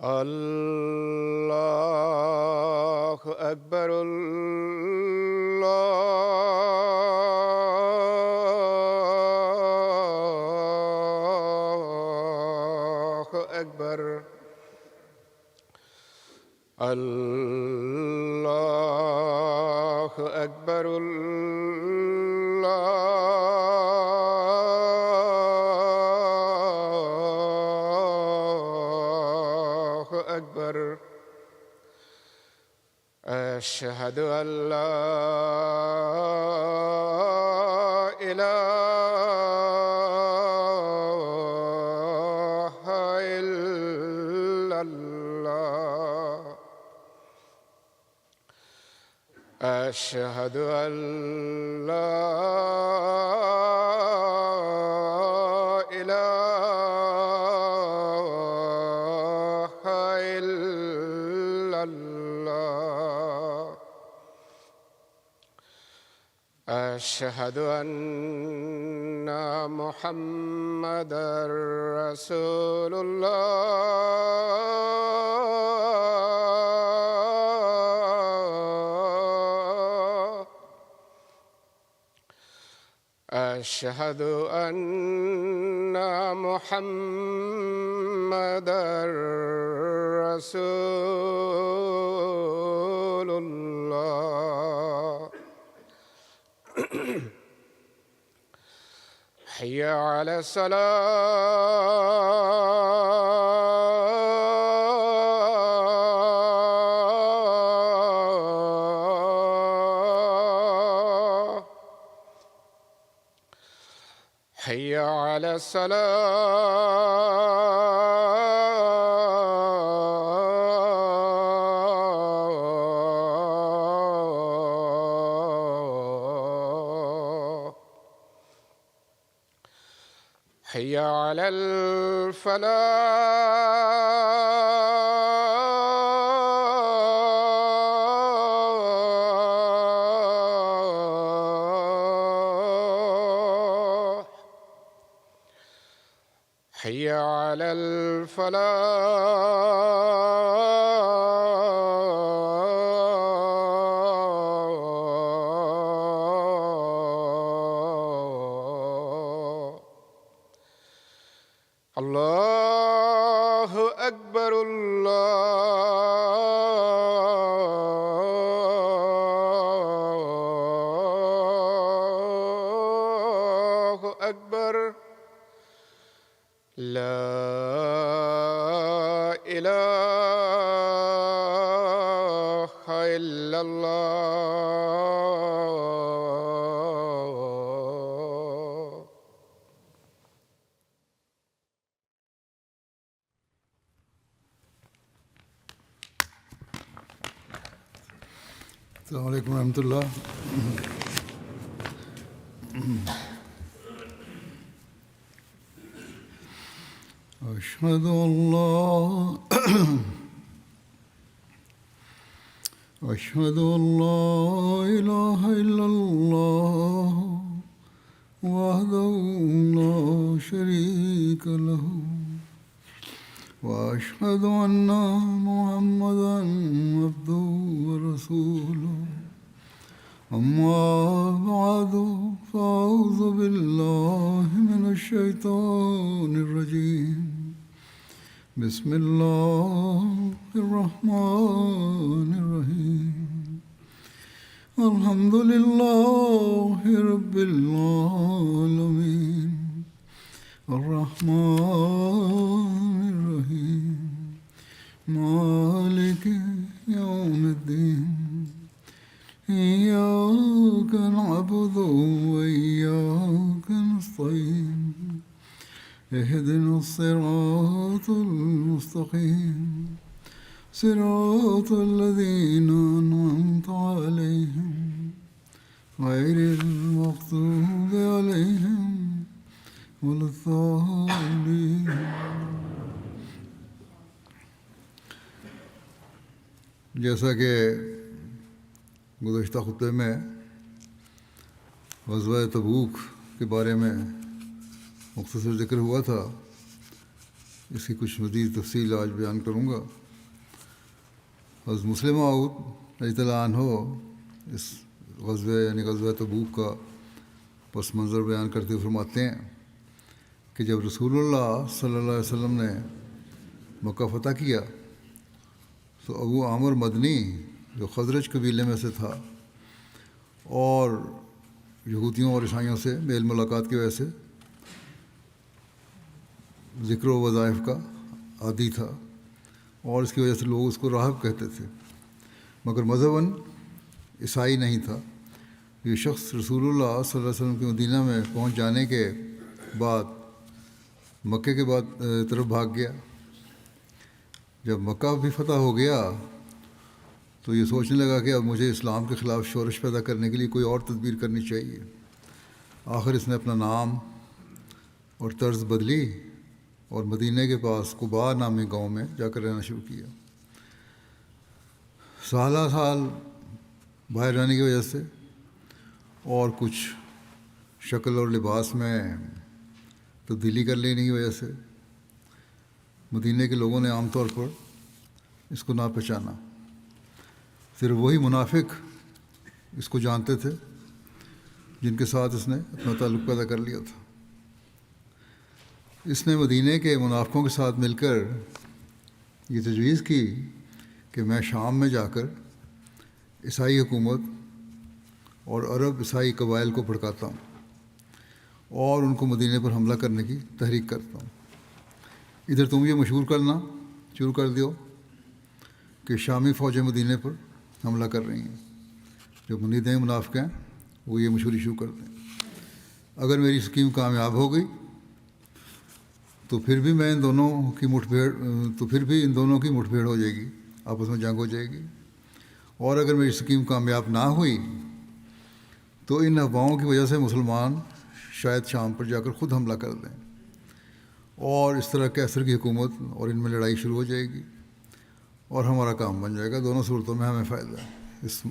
اللہ اکبر اللہ اکبر اللہ اکبر أشهد أن لا إله إلا الله أشهد أن لا إله إلا الله أشهد أن محمدًا رسول الله أشهد أن محمدًا رسول الله حي على الصلاة حي على الصلاة حي على الفلاح حي على الفلاح الله أكبر الله أكبر لا إله إلا الله السلام علیکم ورحمۃ اللہ. أشهد أن لا إله إلا الله وحده لا شريك له وأشهد أن محمدًا عبده ورسوله أما بعد فأعوذ بالله من الشيطان الرجيم بسم الله الرحمن الرحيم الحمد لله رب العالمين الرحمن الرحيم مالك يوم الدين إياك نعبد وإياك نستعين اهدنا الصراط المستقيم صراط الذين أنعمت عليهم غير المغضوب عليهم ولا الضالين. جیسا کہ گزشتہ خطبے میں غزوہ تبوک کے بارے میں مختصر ذکر ہوا تھا، اس کی کچھ مزید تفصیل آج بیان کروں گا. حضرت مسلم موعود رضی اللہ عنہ اس غزوہ یعنی غزوہ تبوک کا پس منظر بیان کرتے ہوئے فرماتے ہیں کہ جب رسول اللہ صلی اللہ علیہ وسلم نے مکہ فتح کیا تو ابو عامر مدنی جو خزرج قبیلے میں سے تھا اور یہودیوں اور عیسائیوں سے میل ملاقات کی وجہ سے ذکر و وظائف کا عادی تھا اور اس کی وجہ سے لوگ اس کو راہب کہتے تھے، مگر مذہباً عیسائی نہیں تھا. یہ شخص رسول اللہ صلی اللہ علیہ وسلم کے مدینہ میں پہنچ جانے کے بعد مکے کے بعد طرف بھاگ گیا. جب مکہ بھی فتح ہو گیا تو یہ سوچنے لگا کہ اب مجھے اسلام کے خلاف شورش پیدا کرنے کے لیے کوئی اور تدبیر کرنی چاہیے. آخر اس نے اپنا نام اور طرز بدلی اور مدینہ کے پاس قباء نامی گاؤں میں جا کر رہنا شروع کیا. سالہ سال باہر رہنے کی وجہ سے اور کچھ شکل اور لباس میں تبدیلی کر لینے کی وجہ سے مدینہ کے لوگوں نے عام طور پر اس کو نہ پہچانا. صرف وہی منافق اس کو جانتے تھے جن کے ساتھ اس نے اپنا تعلق پیدا کر لیا تھا. اس نے مدینہ کے منافقوں کے ساتھ مل کر یہ تجویز کی کہ میں شام میں جا کر عیسائی حکومت اور عرب عیسائی قبائل کو بھڑکاتا ہوں اور ان کو مدینہ پر حملہ کرنے کی تحریک کرتا ہوں. ادھر تم یہ مشہور کرنا شروع کر دیو کہ شامی فوجیں مدینہ پر حملہ کر رہی ہیں. جو مدینہ منافق ہیں وہ یہ مشہوری شروع کر دیں. اگر میری اسکیم کامیاب ہو گئی تو پھر بھی ان دونوں کی مٹھ بھیڑ ہو جائے گی، آپس میں جنگ ہو جائے گی. اور اگر میری اسکیم کامیاب نہ ہوئی تو ان افواہوں کی وجہ سے مسلمان شاید شام پر جا کر خود حملہ کر دیں اور اس طرح کیسر کی حکومت اور ان میں لڑائی شروع ہو جائے گی اور ہمارا کام بن جائے گا. دونوں صورتوں میں ہمیں فائدہ ہے. اس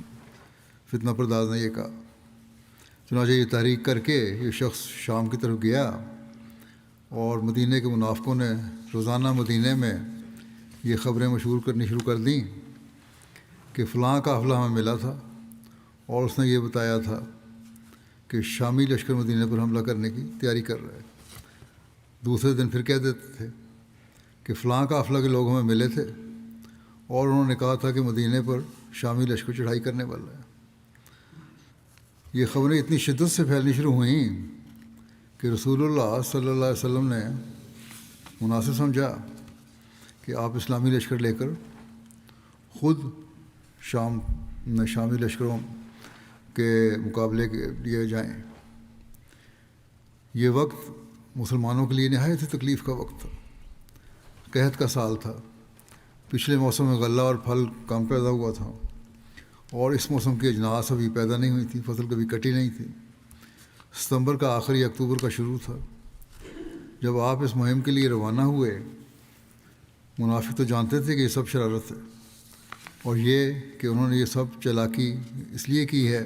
فتنہ پرداز نے یہ کہا. چنانچہ یہ تحریک کر کے یہ شخص شام کی طرف گیا اور مدینہ کے منافقوں نے روزانہ مدینہ میں یہ خبریں مشہور کرنی شروع کر دیں کہ فلاں قافلہ ہمیں ملا تھا اور اس نے یہ بتایا تھا کہ شامی لشکر مدینہ پر حملہ کرنے کی تیاری کر رہا ہے. دوسرے دن پھر کہہ دیتے تھے کہ فلاں قافلہ کے لوگ ہمیں ملے تھے اور انہوں نے کہا تھا کہ مدینہ پر شامی لشکر چڑھائی کرنے والا ہے. یہ خبریں اتنی شدت سے پھیلنی شروع ہوئیں کہ رسول اللہ صلی اللہ علیہ وسلم نے مناسب سمجھا کہ آپ اسلامی لشکر لے کر خود شامی لشکروں کے مقابلے کے لیے جائیں. یہ وقت مسلمانوں کے لیے نہایت ہی تکلیف کا وقت تھا. قحط کا سال تھا. پچھلے موسم میں غلہ اور پھل کم پیدا ہوا تھا اور اس موسم کی اجناس ابھی پیدا نہیں ہوئی تھی، فصل کبھی کٹی نہیں تھی. ستمبر کا آخر یا اکتوبر کا شروع تھا جب آپ اس مہم کے لیے روانہ ہوئے. منافق تو جانتے تھے کہ یہ سب شرارت ہے اور یہ کہ انہوں نے یہ سب چالاکی اس لیے کی ہے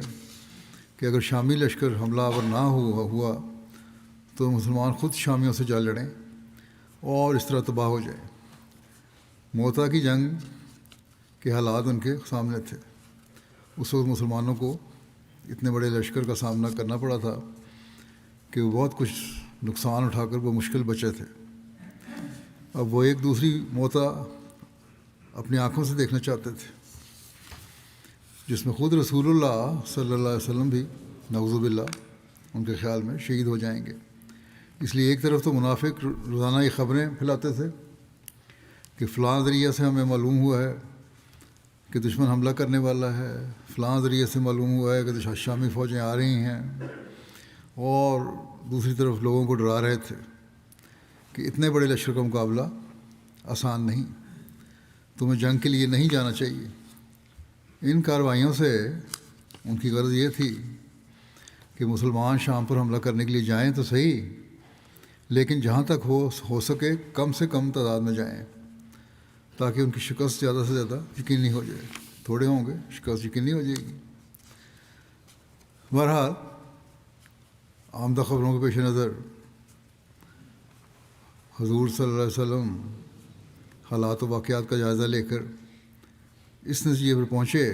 کہ اگر شامی لشکر حملہ آور نہ ہوا تو مسلمان خود شامیوں سے جا لڑیں اور اس طرح تباہ ہو جائے. موتا کی جنگ کے حالات ان کے سامنے تھے. اس وقت مسلمانوں کو اتنے بڑے لشکر کا سامنا کرنا پڑا تھا کہ وہ بہت کچھ نقصان اٹھا کر وہ مشکل بچے تھے. اب وہ ایک دوسری موتا اپنی آنکھوں سے دیکھنا چاہتے تھے جس میں خود رسول اللہ صلی اللہ علیہ وسلم بھی نعوذ باللہ ان کے خیال میں شہید ہو جائیں گے. اس لیے ایک طرف تو منافق روزانہ یہ خبریں پھیلاتے تھے کہ فلاں ذریعہ سے ہمیں معلوم ہوا ہے کہ دشمن حملہ کرنے والا ہے، فلاں ذریعے سے معلوم ہوا ہے کہ شامی فوجیں آ رہی ہیں، اور دوسری طرف لوگوں کو ڈرا رہے تھے کہ اتنے بڑے لشکر کا مقابلہ آسان نہیں، تمہیں جنگ کے لیے نہیں جانا چاہیے۔ ان کارروائیوں سے ان کی غرض یہ تھی کہ مسلمان شام پر حملہ کرنے کے لیے جائیں تو صحیح، لیکن جہاں تک ہو سکے کم سے کم تعداد میں جائیں تاکہ ان کی شکست زیادہ سے زیادہ یقینی ہو جائے۔ تھوڑے ہوں گے، شکست یقینی ہو جائے گی۔ بہرحال آمدہ خبروں کے پیش نظر حضور صلی اللہ علیہ وسلم حالات و واقعات کا جائزہ لے کر اس نتیجے پر پہنچے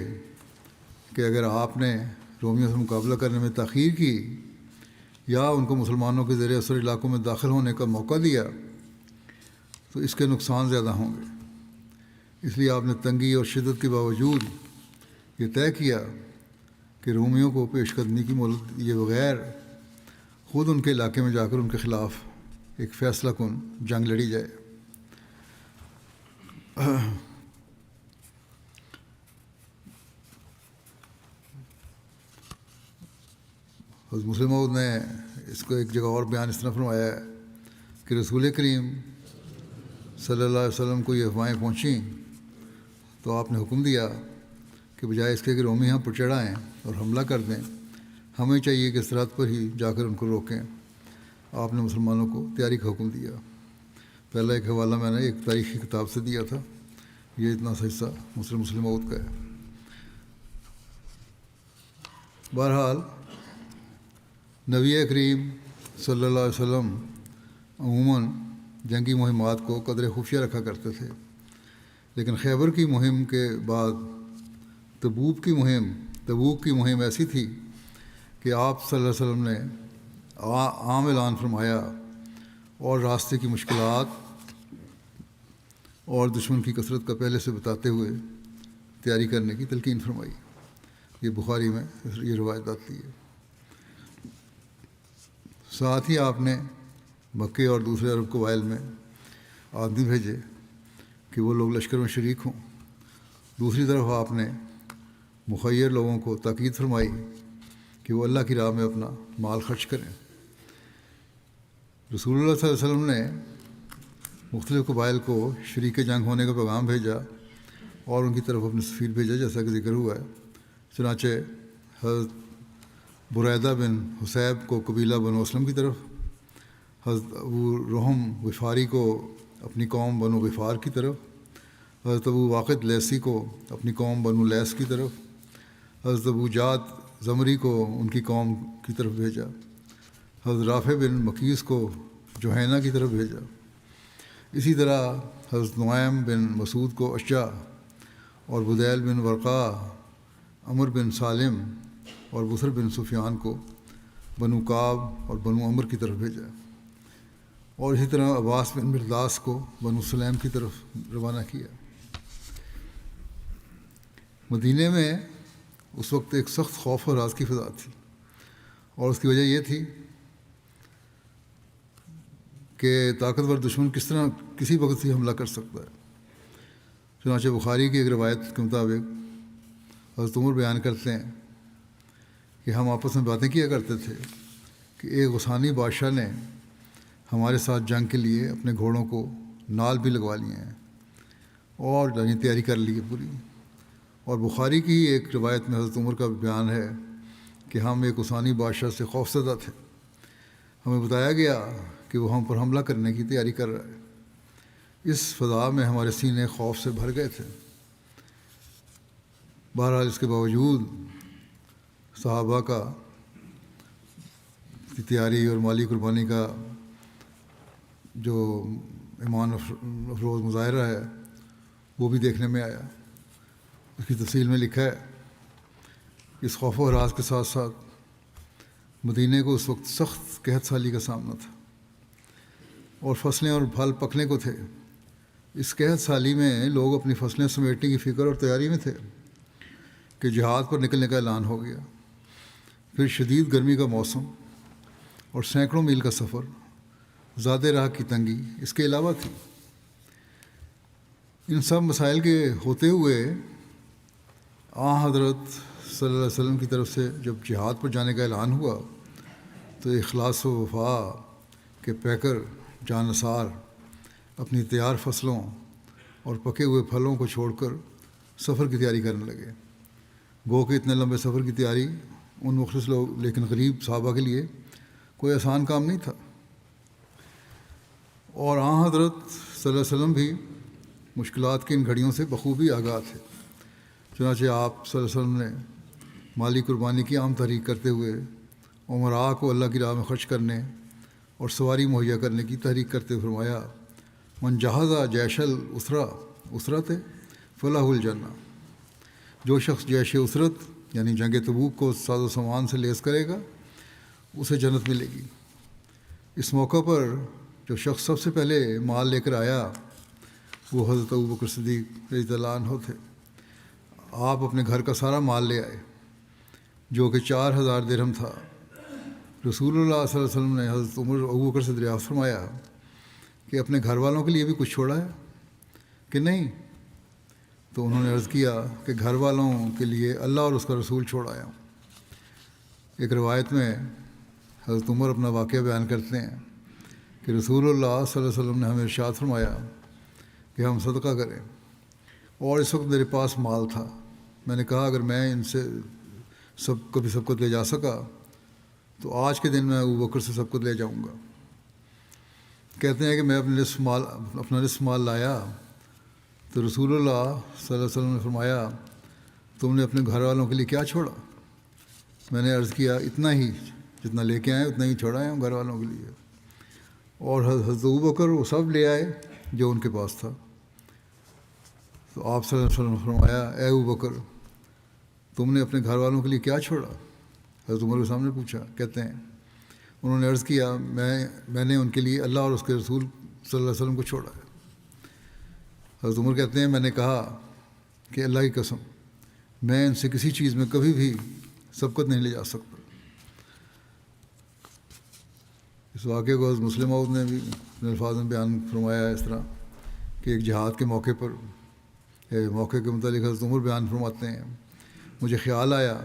کہ اگر آپ نے رومیوں سے مقابلہ کرنے میں تاخیر کی یا ان کو مسلمانوں کے زیر اثر علاقوں میں داخل ہونے کا موقع دیا تو اس کے نقصان زیادہ ہوں گے۔ اس لیے آپ نے تنگی اور شدت کے باوجود یہ طے کیا کہ رومیوں کو پیش قدمی کی مہلت دیے بغیر خود ان کے علاقے میں جا کر ان کے خلاف ایک فیصلہ کن جنگ لڑی جائے۔ حضرت مسلم موعود نے اس کو ایک جگہ اور بیان اس طرح فرمایا ہے کہ رسول کریم صلی اللہ علیہ وسلم کو یہ افواہیں پہنچیں تو آپ نے حکم دیا کہ بجائے اس کے کہ رومی ہم پر چڑھائیں اور حملہ کر دیں، ہمیں چاہیے کہ سرحد پر ہی جا کر ان کو روکیں۔ آپ نے مسلمانوں کو تیاری کا حکم دیا۔ پہلا ایک حوالہ میں نے ایک تاریخی کتاب سے دیا تھا، یہ اتنا سا حصہ مسلم موعود کا ہے۔ بہرحال نبی کریم صلی اللہ علیہ وسلم عموماً جنگی مہمات کو قدر خفیہ رکھا کرتے تھے، لیکن خیبر کی مہم کے بعد تبوک کی مہم ایسی تھی کہ آپ صلی اللہ علیہ وسلم نے عام اعلان فرمایا اور راستے کی مشکلات اور دشمن کی کثرت کا پہلے سے بتاتے ہوئے تیاری کرنے کی تلقین فرمائی۔ یہ بخاری میں یہ روایت آتی ہے۔ ساتھ ہی آپ نے مکے اور دوسرے عرب قبائل میں آدمی بھیجے کہ وہ لوگ لشکر میں شریک ہوں۔ دوسری طرف آپ نے مخیر لوگوں کو تاکید فرمائی کہ وہ اللہ کی راہ میں اپنا مال خرچ کریں۔ رسول اللہ صلی اللہ علیہ وسلم نے مختلف قبائل کو شریک جنگ ہونے کا پیغام بھیجا اور ان کی طرف اپنے سفیر بھیجا، جیسا کہ ذکر ہوا ہے۔ چنانچہ حضرت بریدہ بن حسیب کو قبیلہ بنو اسلم کی طرف، حضرت ابو رحم غفاری کو اپنی قوم بنو غفار کی طرف، حضرت ابو واقد لیسی کو اپنی قوم بنو لیس کی طرف، حضرت ابو جاد زمری کو ان کی قوم کی طرف بھیجا، حضرت رافع بن مقیس کو جوہینہ کی طرف بھیجا۔ اسی طرح حضرت نعیم بن مسعود کو اشجع اور بدیل بن ورقا، عمر بن سالم اور بصر بن سفیان کو بنو کعب اور بنو عمر کی طرف بھیجا، اور اسی طرح عباس بن مرداس کو بنو سلیم کی طرف روانہ کیا۔ مدینہ میں اس وقت ایک سخت خوف اور راز کی فضا تھی، اور اس کی وجہ یہ تھی کہ طاقتور دشمن کس طرح کسی وقت ہی حملہ کر سکتا ہے۔ چنانچہ بخاری کی ایک روایت کے مطابق حضرت عمر بیان کرتے ہیں کہ ہم آپس میں باتیں کیا کرتے تھے کہ ایک غسانی بادشاہ نے ہمارے ساتھ جنگ کے لیے اپنے گھوڑوں کو نال بھی لگوا لیے ہیں اور تیاری کر لی ہے پوری۔ اور بخاری کی ایک روایت میں حضرت عمر کا بیان ہے کہ ہم ایک غسانی بادشاہ سے خوفزدہ تھے، ہمیں بتایا گیا کہ وہ ہم پر حملہ کرنے کی تیاری کر رہا ہے۔ اس فضا میں ہمارے سینے خوف سے بھر گئے تھے۔ بہرحال اس کے باوجود صحابہ کا تیاری اور مالی قربانی کا جو ایمان افروز مظاہرہ ہے وہ بھی دیکھنے میں آیا۔ اس کی تفصیل میں لکھا ہے، اس خوف و ہراس کے ساتھ ساتھ مدینے کو اس وقت سخت قحط سالی کا سامنا تھا اور فصلیں اور پھل پکنے کو تھے۔ اس قحط سالی میں لوگ اپنی فصلیں سمیٹنے کی فکر اور تیاری میں تھے کہ جہاد پر نکلنے کا اعلان ہو گیا۔ پھر شدید گرمی کا موسم اور سینکڑوں میل کا سفر، زیادہ راہ کی تنگی اس کے علاوہ تھی۔ ان سب مسائل کے ہوتے ہوئے حضرت صلی اللہ علیہ وسلم کی طرف سے جب جہاد پر جانے کا اعلان ہوا تو اخلاص و وفا کے پیکر جانثار اپنی تیار فصلوں اور پکے ہوئے پھلوں کو چھوڑ کر سفر کی تیاری کرنے لگے۔ گو کہ اتنے لمبے سفر کی تیاری ان مخلص لوگ لیکن غریب صحابہ کے لیے کوئی آسان کام نہیں تھا، اور حضرت صلی اللہ علیہ وسلم بھی مشکلات کی ان گھڑیوں سے بخوبی آگاہ تھے۔ چنانچہ آپ صلی اللہ علیہ وسلم نے مالی قربانی کی عام تحریک کرتے ہوئے عمراء کو اللہ کی راہ میں خرچ کرنے اور سواری مہیا کرنے کی تحریک کرتے ہوئے فرمایا، من جہزہ جیش الاسرت فلاح الجنہ، جو شخص جیش اسرت یعنی جنگ تبوک کو ساز و سامان سے لیس کرے گا اسے جنت ملے گی۔ اس موقع پر جو شخص سب سے پہلے مال لے کر آیا وہ حضرت ابوبکر صدیق رضی اللہ عنہ تھے۔ آپ اپنے گھر کا سارا مال لے آئے جو کہ 4000 درہم تھا۔ رسول اللہ صلی اللہ علیہ وسلم نے حضرت ابوبکر سے دریافت فرمایا کہ اپنے گھر والوں کے لیے بھی کچھ چھوڑا ہے کہ نہیں؟ تو انہوں نے عرض کیا کہ گھر والوں کے لیے اللہ اور اس کا رسول چھوڑ آیا ہوں۔ ایک روایت میں حضرت عمر اپنا واقعہ بیان کرتے ہیں کہ رسول اللہ صلی اللہ علیہ وسلم نے ہمیں ارشاد فرمایا کہ ہم صدقہ کریں، اور اس وقت میرے پاس مال تھا۔ میں نے کہا اگر میں ان سے سب کو لے جا سکا تو آج کے دن میں ابوبکر سے سب کو لے جاؤں گا۔ کہتے ہیں کہ میں اپنا نصف مال لایا تو رسول اللہ صلی اللہ علیہ وسلم نے فرمایا تم نے اپنے گھر والوں کے لیے کیا چھوڑا؟ میں نے عرض کیا اتنا ہی، جتنا لے کے آئے اتنا ہی چھوڑا ہے ہم گھر والوں کے لیے۔ اور حضرت ابوبکر وہ سب لے آئے جو ان کے پاس تھا۔ تو آپ صلی اللہ علیہ وسلم نے فرمایا اے ابوبکر تم نے اپنے گھر والوں کے لیے کیا چھوڑا؟ حضرت عمر کے سامنے پوچھا۔ کہتے ہیں انہوں نے عرض کیا میں نے ان کے لیے اللہ اور اس کے رسول صلی اللہ علیہ وسلم کو چھوڑا ہے۔ حضرت عمر کہتے ہیں میں نے کہا کہ اللہ کی قسم میں ان سے کسی چیز میں کبھی بھی سبقت نہیں لے جا سکتا۔ اس واقعے کو حضرت مسلم موعود نے بھی اپنے الفاظ میں بیان فرمایا ہے اس طرح کہ ایک جہاد کے موقع کے متعلق حضرت عمر بیان فرماتے ہیں، مجھے خیال آیا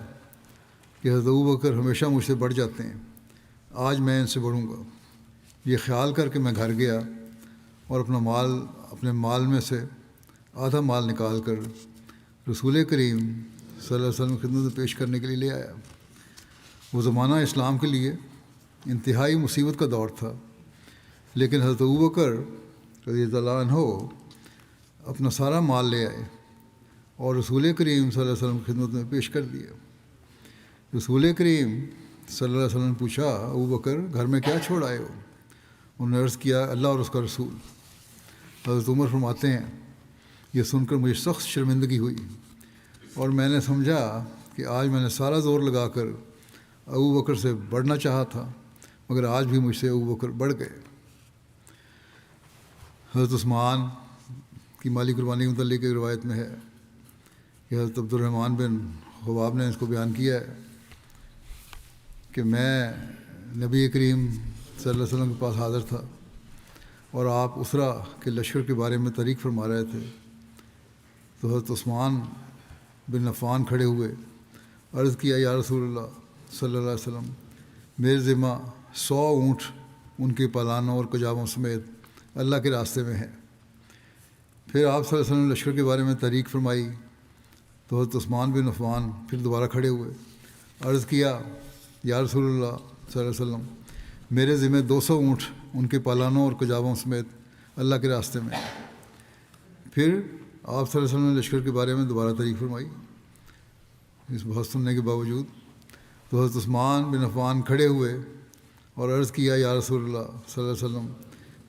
کہ حضرت ابوبکر ہمیشہ مجھ سے بڑھ جاتے ہیں، آج میں ان سے بڑھوں گا۔ یہ خیال کر کے میں گھر گیا اور اپنے مال میں سے آدھا مال نکال کر رسول کریم صلی اللہ علیہ وسلم کی خدمت میں پیش کرنے کے لیے لے آیا۔ وہ زمانہ اسلام کے لیے انتہائی مصیبت کا دور تھا، لیکن حضرت ابوبکر رضی اللہ عنہ اپنا سارا مال لے آئے اور رسول کریم صلی اللہ علیہ وسلم کی خدمت میں پیش کر دیا۔ رسول کریم صلی اللہ علیہ وسلم نے پوچھا ابوبکر گھر میں کیا چھوڑ آئے ہو؟ انہوں نے عرض کیا اللہ اور اس کا رسول۔ حضرت عمر فرماتے ہیں یہ سن کر مجھے سخت شرمندگی ہوئی اور میں نے سمجھا کہ آج میں نے سارا زور لگا کر ابوبکر سے بڑھنا چاہا تھا، مگر آج بھی مجھ سے ابوبکر بڑھ گئے۔ حضرت عثمان کی مالی قربانی کے متعلق ایک روایت میں ہے کہ حضرت عبد الرحمن بن خباب نے اس کو بیان کیا ہے کہ میں نبی کریم صلی اللہ علیہ وسلم کے پاس حاضر تھا اور آپ اسرا کے لشکر کے بارے میں تحریک فرما رہے تھے، تو حضرت عثمان بن عفان کھڑے ہوئے، عرض کیا یا رسول اللہ صلی اللہ علیہ وسلم میرے ذمہ 100 اونٹ ان کے پالانوں اور کجاووں سمیت اللہ کے راستے میں ہیں۔ پھر آپ صلی اللہ علیہ وسلم نے لشکر کے بارے میں تحریک فرمائی تو حضرت عثمان بن عفان پھر دوبارہ کھڑے ہوئے، عرض کیا یا رسول اللہ صلی اللہ علیہ وسلم میرے ذمہ 200 اونٹ ان کے پالانوں اور کجاووں سمیت اللہ کے راستے میں۔ پھر آپ صلی اللہ علیہ وسلم نے لشکر کے بارے میں دوبارہ تحریک فرمائی۔ اس بہت سننے کے باوجود تو حضرت عثمان بن عفان کھڑے ہوئے اور عرض کیا یا رسول اللہ صلی اللہ علیہ وسلم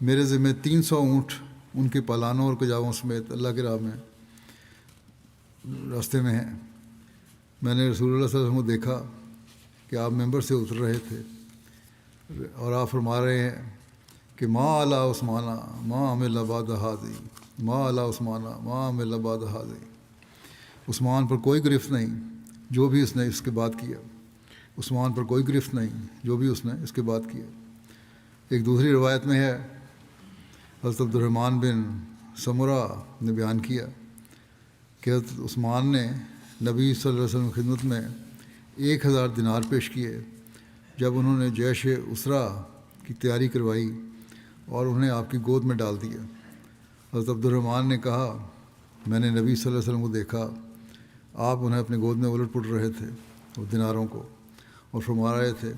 میرے ذمہ 300 اونٹ ان کے پالانوں اور کجاووں سمیت اللہ کے راہ میں راستے میں ہیں۔ میں نے رسول اللہ صلی اللہ علیہ وسلم کو دیکھا کہ آپ ممبر سے اتر رہے تھے اور آپ فرما رہے ہیں کہ ما علی عثمانہ ما عمل بعد ھذی، ما علی عثمانہ ما عمل بعد ھذی، عثمان پر کوئی گرفت نہیں جو بھی اس نے اس کے بعد کیا، عثمان پر کوئی گرفت نہیں جو بھی اس نے اس کے بعد کیا۔ ایک دوسری روایت میں ہے حضرت عبد الرحمن بن سمرہ نے بیان کیا کہ حضرت عثمان نے نبی صلی اللہ علیہ وسلم کی خدمت میں 1000 دینار پیش کیے جب انہوں نے جیش اسرا کی تیاری کروائی اور انہیں آپ کی گود میں ڈال دیا۔ حضرت عبد الرحمن نے کہا میں نے نبی صلی اللہ علیہ وسلم کو دیکھا، آپ انہیں اپنے گود میں الٹ پلٹ رہے تھے اور دیناروں کو، اور فرما رہے تھے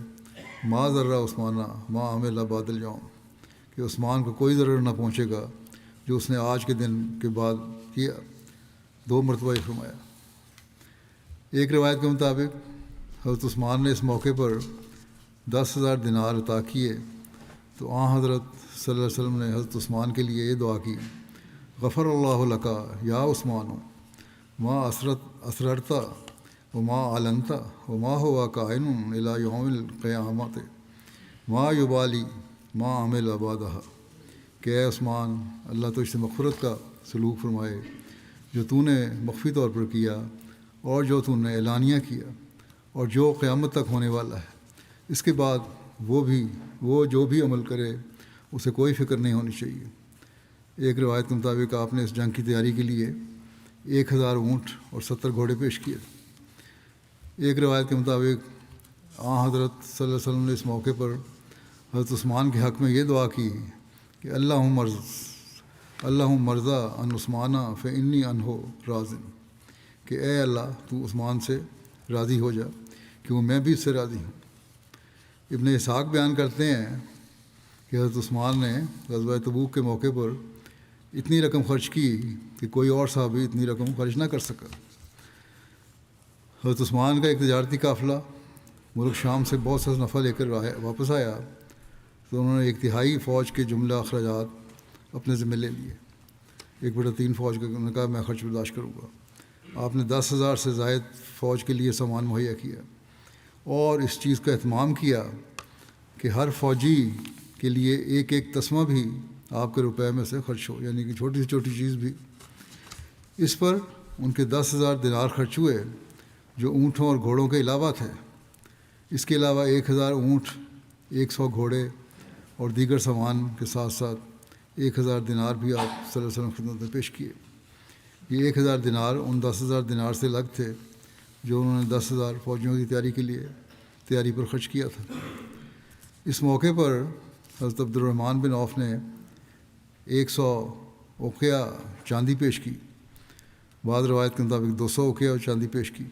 ما ذرہ عثمانہ ما عمل بعد اليوم، کہ عثمان کو کوئی ضرر نہ پہنچے گا جو اس نے آج کے دن کے بعد کیا۔ 2 مرتبہ یہ فرمایا۔ ایک روایت کے مطابق حضرت عثمان نے اس موقع پر 10,000 دینار عطا کیے تو حضرت صلی اللہ علیہ وسلم نے حضرت عثمان کے لیے یہ دعا کی غفر اللہ لکا یا عثمان ما اسررتا وما علنتا وما ہوا کائن الی یوم القیامت ما یبالی ما عمل بعدہا، کہ اے عثمان اللہ تو اس سے مغفرت کا سلوک فرمائے جو تو نے مخفی طور پر کیا اور جو تو نے اعلانیہ کیا اور جو قیامت تک ہونے والا ہے، اس کے بعد وہ جو بھی عمل کرے اسے کوئی فکر نہیں ہونی چاہیے۔ ایک روایت کے مطابق آپ نے اس جنگ کی تیاری کے لیے 1000 اونٹ اور 70 گھوڑے پیش کیے۔ ایک روایت کے مطابق حضرت صلی اللہ علیہ وسلم نے اس موقع پر حضرت عثمان کے حق میں یہ دعا کی کہ اللہم مرضا ان عثمانہ فانی عنہ راضٍ، کہ اے اللہ تو عثمان سے راضی ہو جا کیوں میں بھی اس سے راضی ہوں۔ ابن اسحاق بیان کرتے ہیں کہ حضرت عثمان نے غزوہ تبوک کے موقع پر اتنی رقم خرچ کی کہ کوئی اور صحابی اتنی رقم خرچ نہ کر سکا۔ حضرت عثمان کا ایک تجارتی قافلہ ملک شام سے بہت سا نفع لے کر واپس آیا تو انہوں نے 1/3 فوج کے جملہ اخراجات اپنے ذمہ لے لیے۔ 1/3 فوج کا میں خرچ برداشت کروں گا۔ آپ نے 10,000 سے زائد فوج کے لیے سامان مہیا کیا اور اس چیز کا اہتمام کیا کہ ہر فوجی کے لیے ایک تسمہ بھی آپ کے روپے میں سے خرچ ہو، یعنی کہ چھوٹی سے چھوٹی چیز بھی۔ اس پر ان کے 10,000 دینار خرچ ہوئے جو اونٹوں اور گھوڑوں کے علاوہ تھے۔ اس کے علاوہ 1000 اونٹ، 100 گھوڑے اور دیگر سامان کے ساتھ ساتھ 1000 دینار بھی آپ صلی اللہ علیہ وسلم کی خدمت میں پیش کیے۔ یہ 1000 دینار ان 10,000 دینار سے الگ تھے جو انہوں نے 10,000 فوجیوں کی تیاری پر خرچ کیا تھا۔ اس موقع پر حضرت عبد الرحمن بن عوف نے 100 اوقیہ چاندی پیش کی، بعض روایت کے مطابق 200 اوقیہ چاندی پیش کی۔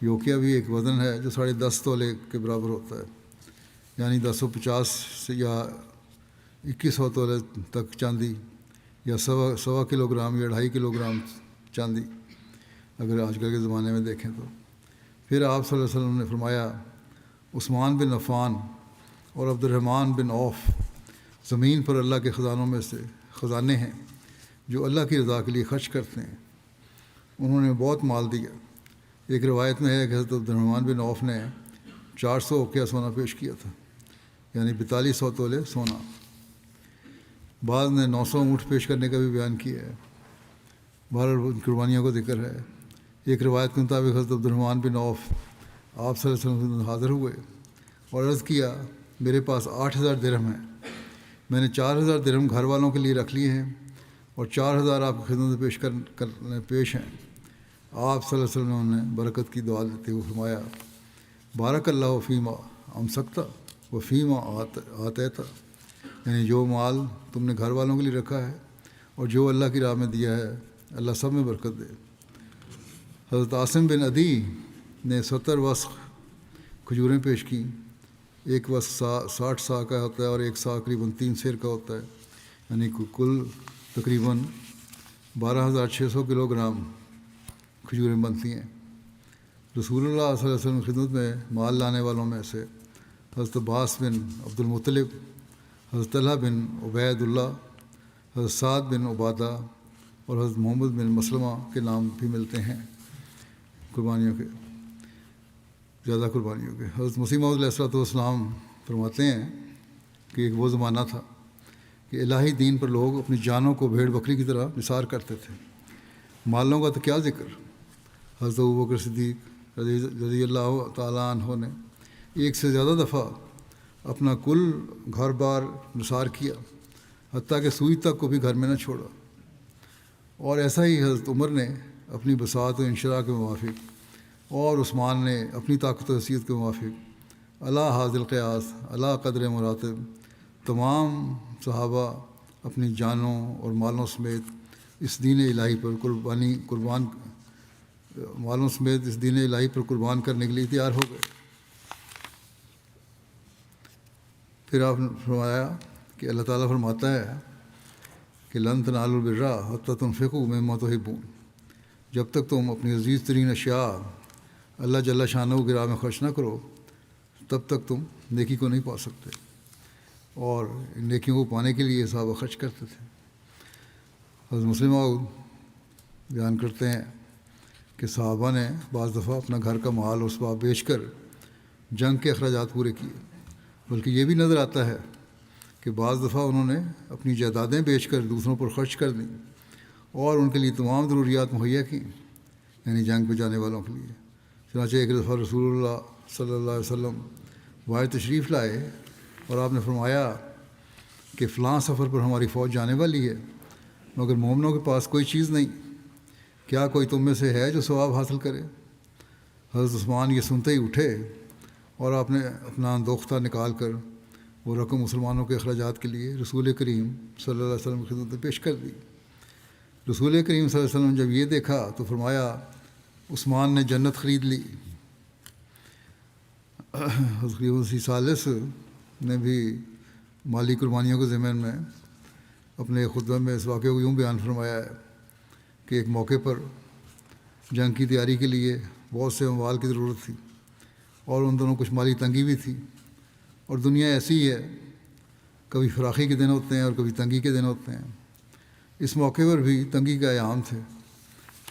یہ اوقیہ بھی ایک وزن ہے جو 10.5 تولے کے برابر ہوتا ہے، یعنی 1050 یا 2100 تولے تک چاندی، یا 1.25 کلو گرام یا 2.5 کلو گرام چاندی اگر آج کل کے زمانے میں دیکھیں تو۔ پھر آپ صلی اللہ علیہ وسلم نے فرمایا عثمان بن عفان اور عبد الرحمن بن عوف زمین پر اللہ کے خزانوں میں سے خزانے ہیں جو اللہ کی رضا کے لیے خرچ کرتے ہیں، انہوں نے بہت مال دیا۔ ایک روایت میں ہے کہ حضرت عبد الرحمن بن عوف نے 400 اوقیہ سونا پیش کیا تھا، یعنی 4200 تولے سونا۔ بعض نے 900 اونٹ پیش کرنے کا بھی بیان کیا ہے۔ بہرحال قربانیوں کا ذکر ہے۔ ایک روایت کے مطابق حضرت عبد الرحمن بن عوف آپ صلی اللہ علیہ وسلم حاضر ہوئے اور عرض کیا میرے پاس 8000 درہم ہیں، میں نے 4000 درہم گھر والوں کے لیے رکھ لیے ہیں اور 4000 آپ کی خدمت میں پیش ہیں۔ آپ صلی اللہ علیہ وسلم نے برکت کی دعا دیتے ہوئے فرمایا بارک اللہ فیما امسکتا و فیما آتیتا، یعنی جو مال تم نے گھر والوں کے لیے رکھا ہے اور جو اللہ کی راہ میں دیا ہے اللہ سب میں برکت دے۔ حضرت عاصم بن عدی نے 70 وسق کھجوریں پیش کی۔ ایک وسق 60 سا کا ہوتا ہے اور ایک سا قریباً 3 سیر کا ہوتا ہے، یعنی کل تقریباً 12,600 کلو گرام کھجوریں بنتی ہیں۔ رسول اللہ صلی اللہ علیہ وسلم کی خدمت میں مال لانے والوں میں سے حضرت عباس بن عبد المطلب، حضرت طلحہ بن عبید اللہ، حضرت سعد بن عبادہ اور حضرت محمد بن مسلمہ کے نام بھی ملتے ہیں زیادہ قربانیوں کے۔ حضرت مسیح موعود علیہ السلام فرماتے ہیں کہ ایک وہ زمانہ تھا کہ الہی دین پر لوگ اپنی جانوں کو بھیڑ بکری کی طرح نثار کرتے تھے، مالوں کا تو کیا ذکر۔ حضرت ابوبکر صدیق رضی اللہ تعالیٰ عنہ نے 1 سے زیادہ دفعہ اپنا کل گھر بار نثار کیا، حتیٰ کہ سوئی تک کو بھی گھر میں نہ چھوڑا۔ اور ایسا ہی حضرت عمر نے اپنی بساط و انشراح کے موافق اور عثمان نے اپنی طاقت و حیثیت کے موافق اللہ حاضل قیاس اللہ قدر مراتب تمام صحابہ اپنی جانوں اور مالوں سمیت اس دین الہی پر اس دین الہی پر قربان کرنے کے لیے تیار ہو گئے۔ پھر آپ نے فرمایا کہ اللہ تعالیٰ فرماتا ہے کہ لن تنالوا البر حتی تنفقوا مما تحبون، جب تک تم اپنی عزیز ترین اشیاء اللہ جل شانہ کی راہ میں خرچ نہ کرو تب تک تم نیکی کو نہیں پا سکتے۔ اور ان نیکیوں کو پانے کے لیے صحابہ خرچ کرتے تھے۔ حضرت مسلم موعود بیان کرتے ہیں کہ صحابہ نے بعض دفعہ اپنا گھر کا مال اور اسباب بیچ کر جنگ کے اخراجات پورے کیے، بلکہ یہ بھی نظر آتا ہے کہ بعض دفعہ انہوں نے اپنی جائیدادیں بیچ کر دوسروں پر خرچ کر دیں اور ان کے لیے تمام ضروریات مہیا کیں، یعنی جنگ پہ جانے والوں کے لیے۔ چنانچہ ایک دفعہ رسول اللہ صلی اللہ علیہ وسلم باہر تشریف لائے اور آپ نے فرمایا کہ فلاں سفر پر ہماری فوج جانے والی ہے، مگر مومنوں کے پاس کوئی چیز نہیں، کیا کوئی تم میں سے ہے جو ثواب حاصل کرے؟ حضرت عثمان یہ سنتے ہی اٹھے اور آپ نے اپنا دوختہ نکال کر وہ رقم مسلمانوں کے اخراجات کے لیے رسول کریم صلی اللہ علیہ وسلم کی خدمت میں پیش کر دی۔ رسول کریم صلی اللہ علیہ وسلم نے جب یہ دیکھا تو فرمایا عثمان نے جنت خرید لی۔ حضرت ثالث نے بھی مالی قربانیوں کے ضمن میں اپنے خطبہ میں اس واقعے کو یوں بیان فرمایا ہے کہ ایک موقع پر جنگ کی تیاری کے لیے بہت سے اموال کی ضرورت تھی اور ان دونوں کچھ مالی تنگی بھی تھی، اور دنیا ایسی ہے، کبھی فراخی کے دن ہوتے ہیں اور کبھی تنگی کے دن ہوتے ہیں۔ اس موقع پر بھی تنگی کا ایام تھے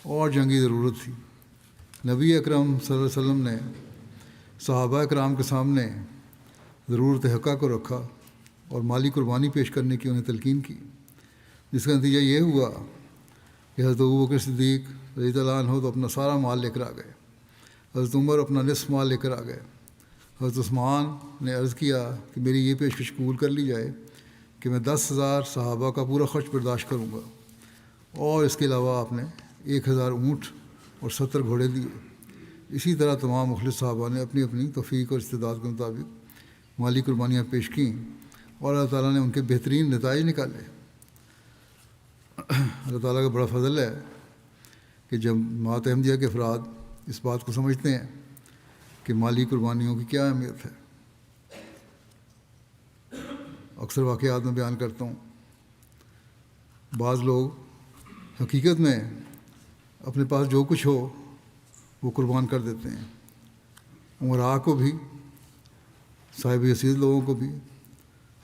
اور جنگی ضرورت تھی۔ نبی اکرم صلی اللہ علیہ وسلم نے صحابہ اکرام کے سامنے ضرورت حقہ کو رکھا اور مالی قربانی پیش کرنے کی انہیں تلقین کی، جس کا نتیجہ یہ ہوا کہ حضرت ابوبکر صدیق رضی اللہ عنہ تو اپنا سارا مال لے کر آ گئے، حضرت عمر اپنا نصف مال لے کر آ گئے، حضرت عثمان نے عرض کیا کہ میری یہ پیشکش قبول کر لی جائے کہ میں 10,000 صحابہ کا پورا خرچ برداشت کروں گا، اور اس کے علاوہ آپ نے 1,000 اونٹ اور 70 گھوڑے دیے۔ اسی طرح تمام مخلص صحابہ نے اپنی اپنی توفیق اور استعداد کے مطابق مالی قربانیاں پیش کیں اور اللہ تعالیٰ نے ان کے بہترین نتائج نکالے۔ اللہ تعالیٰ کا بڑا فضل ہے کہ جب جماعت احمدیہ کے افراد اس بات کو سمجھتے ہیں کہ مالی قربانیوں کی کیا اہمیت ہے۔ اکثر واقعات میں بیان کرتا ہوں، بعض لوگ حقیقت میں اپنے پاس جو کچھ ہو وہ قربان کر دیتے ہیں، امراء کو بھی، صاحب حیثیت لوگوں کو بھی۔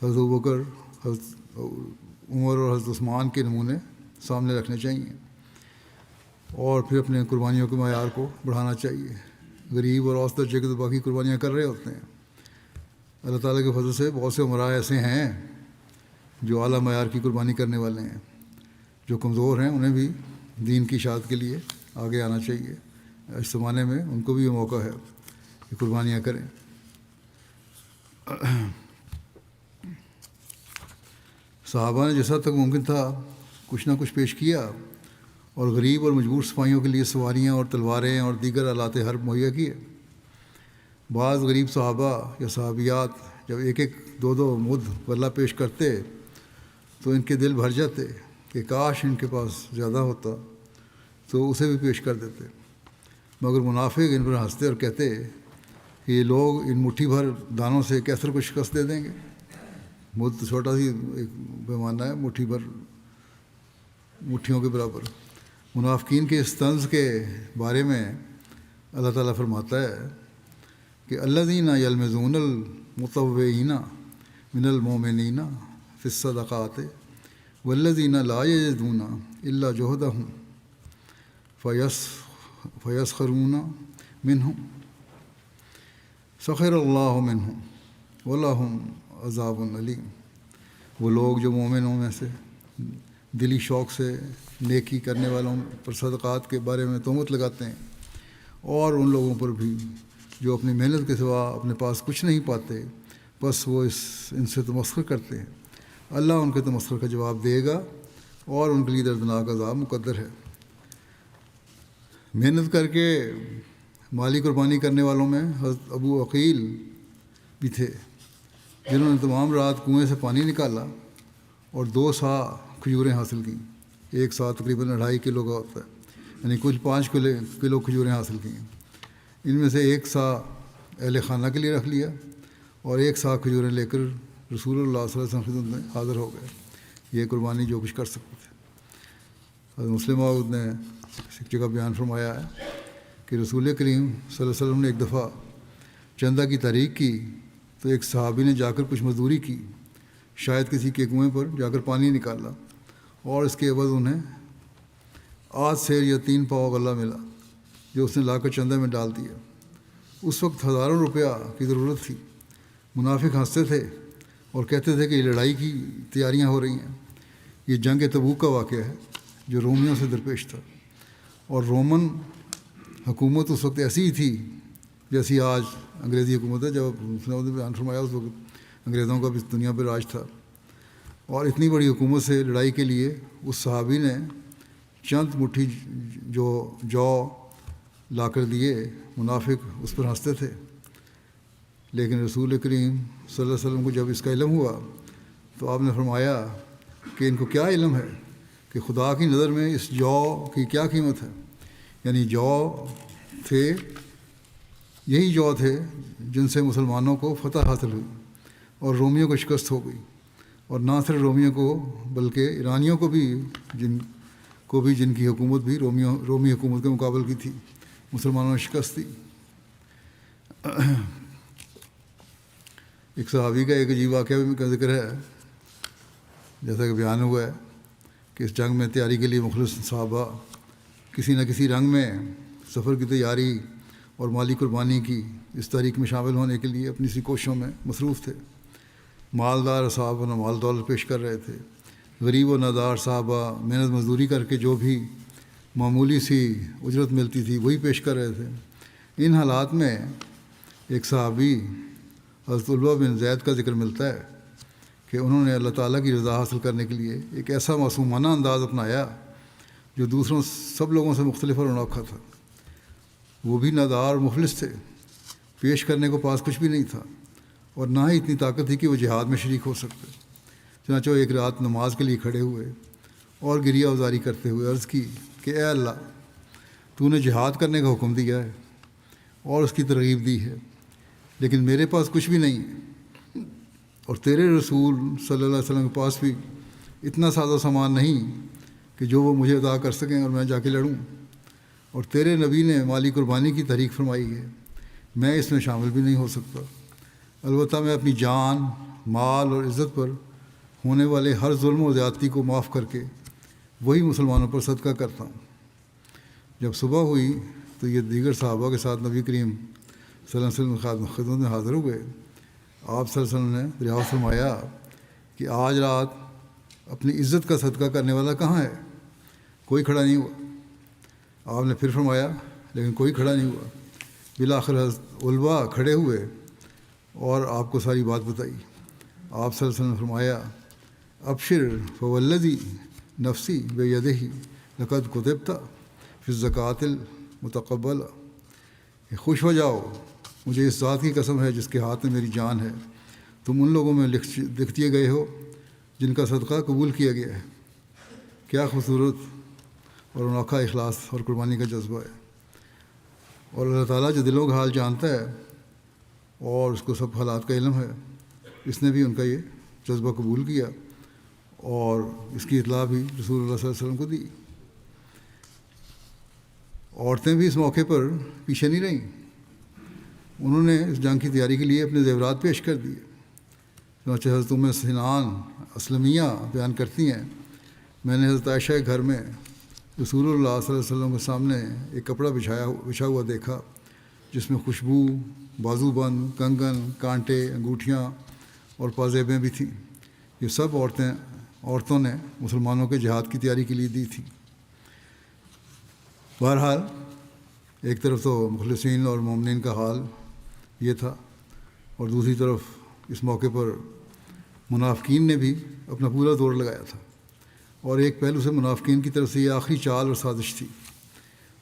حضرت ابوبکر، حضرت عمر اور حضرت عثمان کے نمونے سامنے رکھنے چاہیے اور پھر اپنے قربانیوں کے معیار کو بڑھانا چاہیے۔ غریب اور اوسط درجے کے تو باقی قربانیاں کر رہے ہوتے ہیں۔ اللہ تعالیٰ کے فضل سے بہت سے امراء ایسے ہیں جو اعلیٰ معیار کی قربانی کرنے والے ہیں۔ جو کمزور ہیں انہیں بھی دین کی اشاعت کے لیے آگے آنا چاہیے۔ اس زمانے میں ان کو بھی یہ موقع ہے کہ قربانیاں کریں۔ صحابہ نے جیسا تک ممکن تھا کچھ نہ کچھ پیش کیا اور غریب اور مجبور سپاہیوں کے لیے سواریاں اور تلواریں اور دیگر آلات حرب مہیا کیے۔ بعض غریب صحابہ یا صحابیات جب ایک ایک دو دو مد غلہ پیش کرتے تو ان کے دل بھر جاتے کہ کاش ان کے پاس زیادہ ہوتا تو اسے بھی پیش کر دیتے، مگر منافق ان پر ہنستے اور کہتے کہ یہ لوگ ان مٹھی بھر دانوں سے کیسر کو شکست دے دیں گے۔ مد تو چھوٹا سی ایک پیمانہ ہے، مٹھی بھر، مٹھیوں کے برابر۔ منافقین کے اس طنز کے بارے میں اللہ تعالیٰ فرماتا ہے کہ الذین یلمزون المطوعین من المؤمنین فی الصدقات والذین لا یجدون الا جہدہم فیسخرون منہم سخر اللہ منہم ولہم عذاب علیم۔ وہ لوگ جو مومنوں میں سے دلی شوق سے نیکی کرنے والوں پر صدقات کے بارے میں تہمت لگاتے ہیں، اور ان لوگوں پر بھی جو اپنی محنت کے سوا اپنے پاس کچھ نہیں پاتے، بس وہ ان سے تمسخر کرتے ہیں، اللہ ان کے تمسخر کا جواب دے گا اور ان کے لیے دردناک عذاب مقدر ہے۔ محنت کر کے مالی قربانی کرنے والوں میں حضرت ابو عقیل بھی تھے۔ جنہوں نے تمام رات کنویں سے پانی نکالا اور 2 سا کھجوریں حاصل کیں. ایک سا تقریباً 2.5 کلو کا ہوتا ہے، یعنی کچھ 5 کلو کھجوریں حاصل کیں. ان میں سے 1 سا اہل خانہ کے لیے رکھ لیا اور 1 سا کھجوریں لے کر رسول اللہ صلی اللہ علیہ وسلم کی خدمت میں حاضر ہو گئے. یہ قربانی جو کچھ کر سکتے تھے. حضرت مسلم موعود نے ایک جگہ بیان فرمایا ہے کہ رسول کریم صلی اللہ علیہ وسلم نے ایک دفعہ چندہ کی تحریک کی تو ایک صحابی نے جا کر کچھ مزدوری کی، شاید کسی کے کنویں پر جا کر پانی نکالا، اور اس کے عوض انہیں 8 سیر یا 3 پاؤ غلہ ملا جو اس نے لا کر چندہ میں ڈال دیا. اس وقت ہزاروں روپیہ کی ضرورت تھی. منافق ہنستے تھے اور کہتے تھے کہ یہ لڑائی کی تیاریاں ہو رہی ہیں. یہ جنگ تبوک کا واقعہ ہے جو رومیوں سے درپیش تھا، اور رومن حکومت اس وقت ایسی ہی تھی جیسی آج انگریزی حکومت ہے. جب مسلموں نے بیان فرمایا اس وقت انگریزوں کا بھی دنیا پہ راج تھا، اور اتنی بڑی حکومت سے لڑائی کے لیے اس صحابی نے چند مٹھی جو لا کر دیے. منافق اس پر ہنستے تھے، لیکن رسول کریم صلی اللہ علیہ وسلم کو جب اس کا علم ہوا تو آپ نے فرمایا کہ ان کو کیا علم ہے کہ خدا کی نظر میں اس جو کی کیا قیمت ہے. یعنی جو تھے، یہی جو تھے جن سے مسلمانوں کو فتح حاصل ہوئی اور رومیوں کو شکست ہو گئی. اور نہ صرف رومیوں کو بلکہ ایرانیوں کو بھی جن کی حکومت بھی رومی حکومت کے مقابل کی تھی، مسلمانوں نے شکست دی. ایک صحابی کا ایک عجیب واقعہ بھی کا ذکر ہے، جیسا کہ بیان ہوا ہے کہ اس جنگ میں تیاری کے لیے مخلص صحابہ کسی نہ کسی رنگ میں سفر کی تیاری اور مالی قربانی کی اس تحریک میں شامل ہونے کے لیے اپنی سی کوششوں میں مصروف تھے. مالدار صحابہ نہ مال دولت پیش کر رہے تھے، غریب و نادار صحابہ محنت مزدوری کر کے جو بھی معمولی سی اجرت ملتی تھی وہی پیش کر رہے تھے. ان حالات میں ایک صحابی حضرت علوہ بن زید کا ذکر ملتا ہے کہ انہوں نے اللہ تعالیٰ کی رضا حاصل کرنے کے لیے ایک ایسا معصومانہ انداز اپنایا جو دوسروں سب لوگوں سے مختلف اور انوکھا تھا. وہ بھی نادار اور مفلس تھے، پیش کرنے کو پاس کچھ بھی نہیں تھا، اور نہ ہی اتنی طاقت تھی کہ وہ جہاد میں شریک ہو سکتے. چنانچہ ایک رات نماز کے لیے کھڑے ہوئے اور گریہ ازاری کرتے ہوئے عرض کی کہ اے اللہ، تو نے جہاد کرنے کا حکم دیا ہے اور اس کی ترغیب دی ہے، لیکن میرے پاس کچھ بھی نہیں ہے، اور تیرے رسول صلی اللہ علیہ وسلم کے پاس بھی اتنا ساز و سامان نہیں کہ جو وہ مجھے عطا کر سکیں اور میں جا کے لڑوں، اور تیرے نبی نے مالی قربانی کی تحریک فرمائی ہے، میں اس میں شامل بھی نہیں ہو سکتا. البتہ میں اپنی جان، مال اور عزت پر ہونے والے ہر ظلم و زیادتی کو معاف کر کے وہی مسلمانوں پر صدقہ کرتا ہوں. جب صبح ہوئی تو یہ دیگر صحابہ کے ساتھ نبی کریم صلی اللہ علیہ وسلم خدمت میں حاضر ہوئے. آپ صلی اللہ علیہ وسلم نے دریافت فرمایا کہ آج رات اپنی عزت کا صدقہ کرنے والا کہاں ہے؟ کوئی کھڑا نہیں ہوا. آپ نے پھر فرمایا لیکن کوئی کھڑا نہیں ہوا. بالآخر حضرت علوہ کھڑے ہوئے اور آپ کو ساری بات بتائی. آپ صلی اللہ علیہ وسلم نے فرمایا ابشر فوالذی نفسی بیدہ لقد کتبت فی الزکوٰۃ المتقبلہ، خوش ہو جاؤ، مجھے اس ذات کی قسم ہے جس کے ہاتھ میں میری جان ہے، تم ان لوگوں میں لکھ دیے گئے ہو جن کا صدقہ قبول کیا گیا ہے. کیا خوبصورت اور انوکھا اخلاص اور قربانی کا جذبہ ہے. اور اللہ تعالیٰ جو دلوں کا حال جانتا ہے اور اس کو سب حالات کا علم ہے، اس نے بھی ان کا یہ جذبہ قبول کیا اور اس کی اطلاع بھی رسول اللہ صلی اللہ علیہ وسلم کو دی. عورتیں بھی اس موقع پر پیچھے نہیں رہیں. انہوں نے اس جنگ کی تیاری کے لیے اپنے زیورات پیش کر دیے. چنانچہ حضرت ام سنان اسلمیہ بیان کرتی ہیں، میں نے حضرت عائشہ کے گھر میں رسول اللہ صلی اللہ علیہ وسلم کے سامنے ایک کپڑا بچھا ہوا دیکھا جس میں خوشبو، بازو بند، کنگن، کانٹے، انگوٹھیاں اور پازیبیں بھی تھیں. یہ سب عورتوں نے مسلمانوں کے جہاد کی تیاری کے لیے دی تھی. بہرحال ایک طرف تو مخلصین اور مومنین کا حال یہ تھا، اور دوسری طرف اس موقع پر منافقین نے بھی اپنا پورا زور لگایا تھا. اور ایک پہلو سے منافقین کی طرف سے یہ آخری چال اور سازش تھی،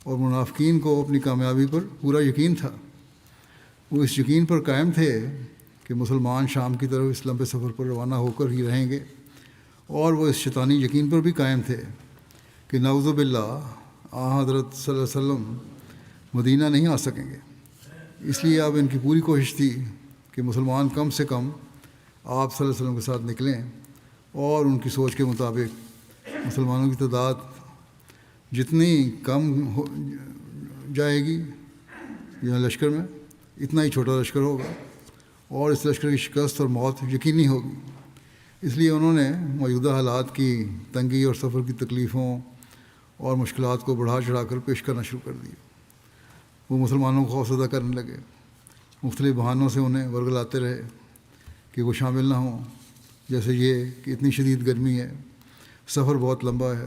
اور منافقین کو اپنی کامیابی پر پورا یقین تھا. وہ اس یقین پر قائم تھے کہ مسلمان شام کی طرف اس لمبے سفر پر روانہ ہو کر ہی رہیں گے، اور وہ اس شیطانی یقین پر بھی قائم تھے کہ نعوذ باللہ حضرت صلی اللہ علیہ وسلم مدینہ نہیں آ سکیں گے۔ اس لیے اب ان کی پوری کوشش تھی کہ مسلمان کم سے کم آپ صلی اللہ علیہ وسلم کے ساتھ نکلیں، اور ان کی سوچ کے مطابق مسلمانوں کی تعداد جتنی کم ہو جائے گی یہاں لشکر میں، اتنا ہی چھوٹا لشکر ہوگا، اور اس لشکر کی شکست اور موت یقینی ہوگی۔ اس لیے انہوں نے موجودہ حالات کی تنگی اور سفر کی تکلیفوں اور مشکلات کو بڑھا چڑھا کر پیش کرنا شروع کر دیا۔ وہ مسلمانوں کو خوفزدہ کرنے لگے، مختلف بہانوں سے انہیں ورگلاتے رہے کہ وہ شامل نہ ہوں، جیسے یہ کہ اتنی شدید گرمی ہے، سفر بہت لمبا ہے،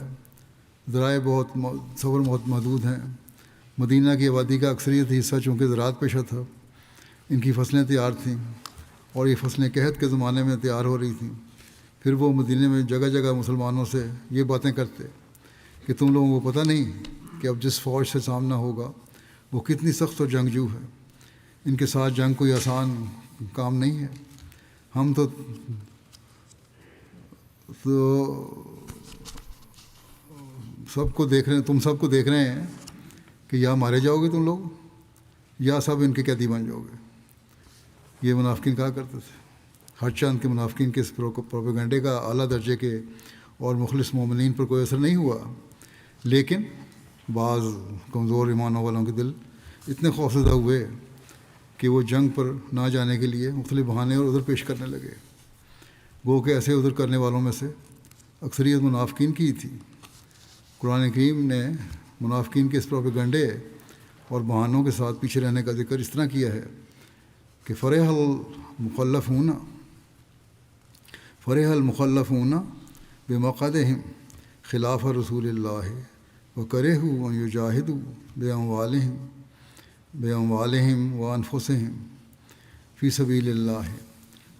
ذرائع سفر بہت محدود ہیں، مدینہ کی آبادی کا اکثریت حصہ چونکہ زراعت پیشہ تھا، ان کی فصلیں تیار تھیں اور یہ فصلیں قحط کے زمانے میں تیار ہو رہی تھیں۔ پھر وہ مدینہ میں جگہ جگہ مسلمانوں سے یہ باتیں کرتے کہ تم لوگوں کو پتہ نہیں کہ اب جس فوج سے سامنا ہوگا وہ کتنی سخت اور جنگجو ہے، ان کے ساتھ جنگ کوئی آسان کام نہیں ہے، ہم تو سب کو دیکھ رہے ہیں، تم سب کو دیکھ رہے ہیں کہ یا مارے جاؤ گے تم لوگ یا سب ان کے قیدی بن جاؤ گے۔ یہ منافقین کہا کرتے تھے۔ ہر چند کے منافقین کے اس پروپیگنڈے کا اعلیٰ درجے کے اور مخلص مومنین پر کوئی اثر نہیں ہوا، لیکن بعض کمزور ایمانوں والوں کے دل اتنے خوفزدہ ہوئے کہ وہ جنگ پر نہ جانے کے لیے مختلف بہانے اور عذر پیش کرنے لگے۔ گو کہ ایسے عذر کرنے والوں میں سے اکثریت منافقین کی ہی تھی۔ قرآن کریم نے منافقین کے اس پروپیگنڈے اور بہانوں کے ساتھ پیچھے رہنے کا ذکر اس طرح کیا ہے کہ فرح المخلفون بمقعدہم خلاف رسول اللہ وکرہوا ان یجاہدوا باموالہم وانفسہم فی سبیل اللہ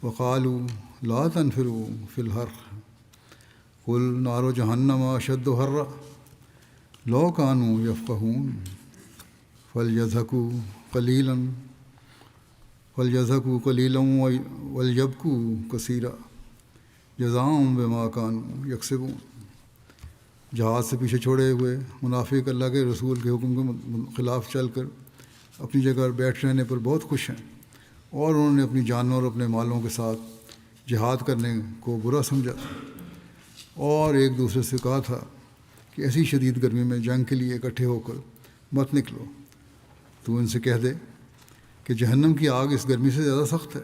وقالوا لا تنفروا فی الحر قل نار جہنم اشد حرا لو کانوا یفقہون فلیضحکوا قلیلا ولیبکوا کثیرا جزاء بما کانوا یکسبون۔ جہاد سے پیچھے چھوڑے ہوئے منافق اللہ کے رسول کے حکم کے خلاف چل کر اپنی جگہ بیٹھ رہنے پر بہت خوش ہیں، اور انہوں نے اپنی جانوں اور اپنے مالوں کے ساتھ جہاد کرنے کو برا سمجھا اور ایک دوسرے سے کہا تھا کہ ایسی شدید گرمی میں جنگ کے لیے اکٹھے ہو کر مت نکلو۔ تو ان سے کہہ دے کہ جہنم کی آگ اس گرمی سے زیادہ سخت ہے،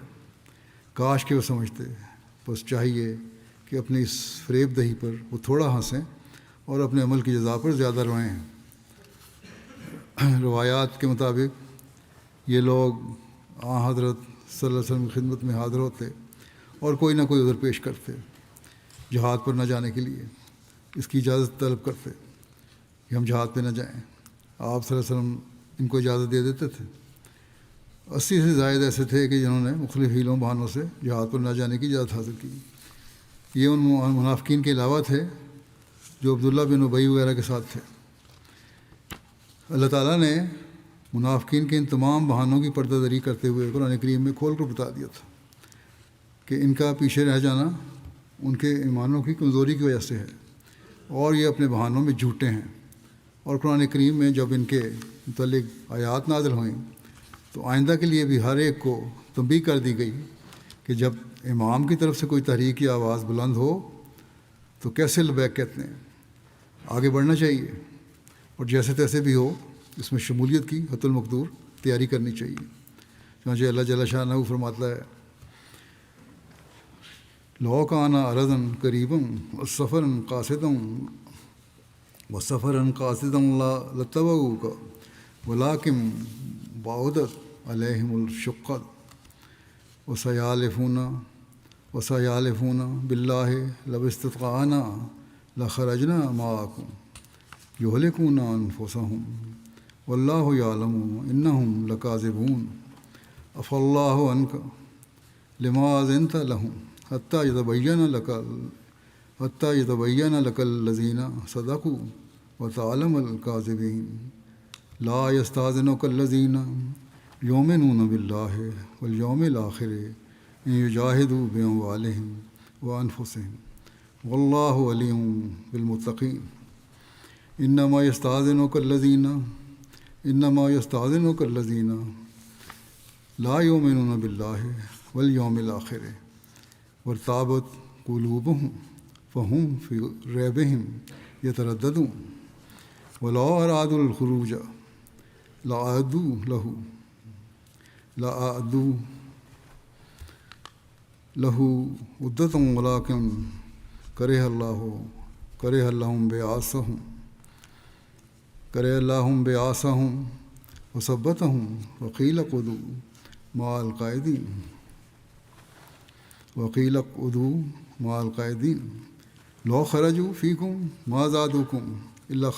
کاش کہ وہ سمجھتے، بس چاہیے کہ اپنی اس فریب دہی پر وہ تھوڑا ہنسیں اور اپنے عمل کی جزا پر زیادہ روئیں۔ روایات کے مطابق یہ لوگ حضرت صلی اللہ علیہ وسلم کی خدمت میں حاضر ہوتے اور کوئی نہ کوئی عذر پیش کرتے، جہاد پر نہ جانے کے لیے اس کی اجازت طلب کرتے کہ ہم جہاد پہ نہ جائیں۔ آپ صلی اللہ علیہ وسلم ان کو اجازت دے دیتے تھے۔ 80 سے زائد ایسے تھے کہ جنہوں نے مختلف ہیلوں بہانوں سے جہاد پر نہ جانے کی اجازت حاصل کی۔ یہ ان منافقین کے علاوہ تھے جو عبداللہ بن ابی وغیرہ کے ساتھ تھے۔ اللہ تعالیٰ نے منافقین کے ان تمام بہانوں کی پردہ دری کرتے ہوئے قرآن کریم میں کھول کر بتا دیا تھا کہ ان کا پیچھے رہ جانا ان کے ایمانوں کی کمزوری کی وجہ سے ہے، اور یہ اپنے بہانوں میں جھوٹے ہیں۔ اور قرآن کریم میں جب ان کے متعلق آیات نازل ہوئیں تو آئندہ کے لیے بھی ہر ایک کو تنبیہ کر دی گئی کہ جب امام کی طرف سے کوئی تحریک یا آواز بلند ہو تو کیسے لبیک کہتے ہیں، آگے بڑھنا چاہیے، اور جیسے تیسے بھی ہو اس میں شمولیت کی حت المقدور تیاری کرنی چاہیے۔ چنانچہ اللہ جل شانہ فرماتا ہے لو کان عرضا قریبا وسفرا قاصدا لاتبعوک ولکن بعدت علیہم الشقۃ وسیحلفون باللہ لو استطعنا لخرجنا معکم یہلکون انفسہم واللہ یعلم انہم لکاذبون عفی اللہ عنک لما اذنت لہم حتی یتبین لک الذین صدقوا وتعلم الکاذبین لا یستأذنک الذین یؤمنون باللہ والیوم الآخر ان یجاہدوا باموالہم وانفسہم واللہ علیم بالمتقین انما یستأذنک الذین لا یؤمنون باللہ والیوم الآخر وارتابت قلوبہم فہم فی ریبہم یترددون ولو ارادوا الخروج لأعدوا له عدة ولكن کرہ اللہم بعاثہم وثبتہم وقیل اقعدوا مع القاعدین لو خرجوا فیکم ما زادوکم الا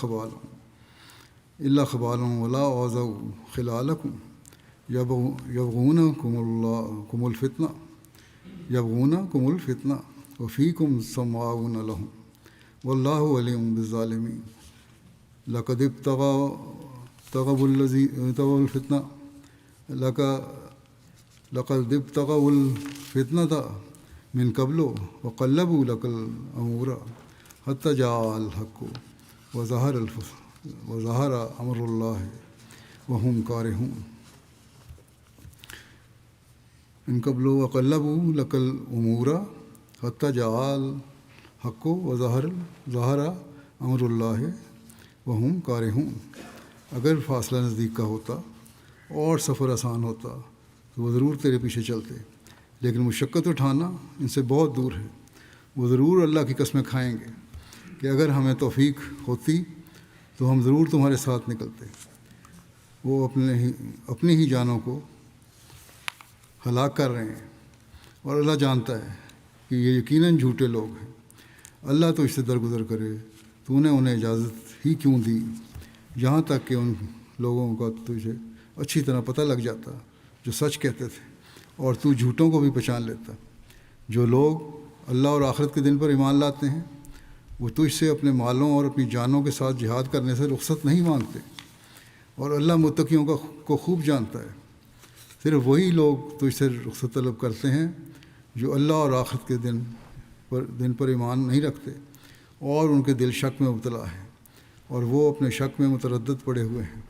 خبالا ولا اوذوا خلالکم یبغونکم الفتنہ وفیکم سماعون لهم واللہ علیم بالظالمین لقد ابتغوا الفتنة من قبل وقلبوا لك الأمور حتى جاء الحق وظهر أمر الله وهم كارهون من قبل وقلبوا لك الأمور حتى جاء الحق وظهر أمر الله وهم كارهون اگر فاصلہ نزدیک کا ہوتا اور سفر آسان ہوتا تو وہ ضرور تیرے پیچھے چلتے، لیکن مشقت اٹھانا ان سے بہت دور ہے۔ وہ ضرور اللہ کی قسمیں کھائیں گے کہ اگر ہمیں توفیق ہوتی تو ہم ضرور تمہارے ساتھ نکلتے۔ وہ اپنی ہی جانوں کو ہلاک کر رہے ہیں اور اللہ جانتا ہے کہ یہ یقیناً جھوٹے لوگ ہیں۔ اللہ تو اس سے درگزر کرے، تو نے انہیں اجازت ہی کیوں دی یہاں تک کہ ان لوگوں کا تجھے اچھی طرح پتہ لگ جاتا جو سچ کہتے تھے، اور تو جھوٹوں کو بھی پہچان لیتا۔ جو لوگ اللہ اور آخرت کے دن پر ایمان لاتے ہیں وہ تجھ سے اپنے مالوں اور اپنی جانوں کے ساتھ جہاد کرنے سے رخصت نہیں مانگتے، اور اللہ متقیوں کو خوب جانتا ہے۔ صرف وہی لوگ تجھ سے رخصت طلب کرتے ہیں جو اللہ اور آخرت کے دن پر ایمان نہیں رکھتے اور ان کے دل شک میں مبتلا ہے، اور وہ اپنے شک میں متردد پڑے ہوئے ہیں۔